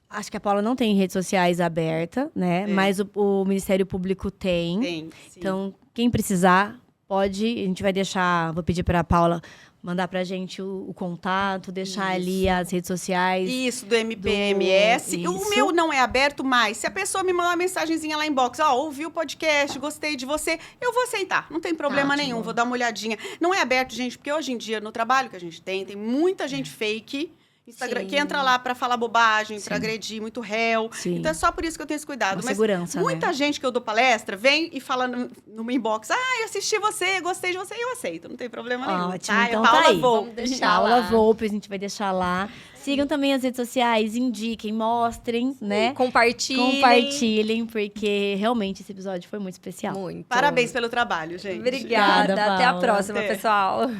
acho que a Paula não tem redes sociais abertas, né? Mas o Ministério Público tem. Sim. Então, quem precisar, pode. A gente vai deixar, vou pedir para a Paula mandar pra gente o contato, deixar ali as redes sociais. Isso, do MPMS. O meu não é aberto, mas se a pessoa me mandar uma mensagenzinha lá em box, ouvi o podcast, gostei de você, eu vou aceitar. Não tem problema nenhum, vou dar uma olhadinha. Não é aberto, gente, porque hoje em dia, no trabalho que a gente tem muita gente fake, Instagram, que entra lá pra falar bobagem, pra agredir, muito réu. Sim. Então é só por isso que eu tenho esse cuidado. Uma Mas segurança, muita né? gente que eu dou palestra vem e fala no meu inbox, eu assisti você, gostei de você, e eu aceito, não tem problema nenhum. Ótimo, tá? então Paula tá aí. Volpe. Vamos deixar Paula lá. Volpe, a gente vai deixar lá. Sigam também as redes sociais, indiquem, mostrem, né? Compartilhem, porque realmente esse episódio foi muito especial. Muito. Parabéns pelo trabalho, gente. Obrigada. Obrigada, Até a Paula. próxima, Até. pessoal.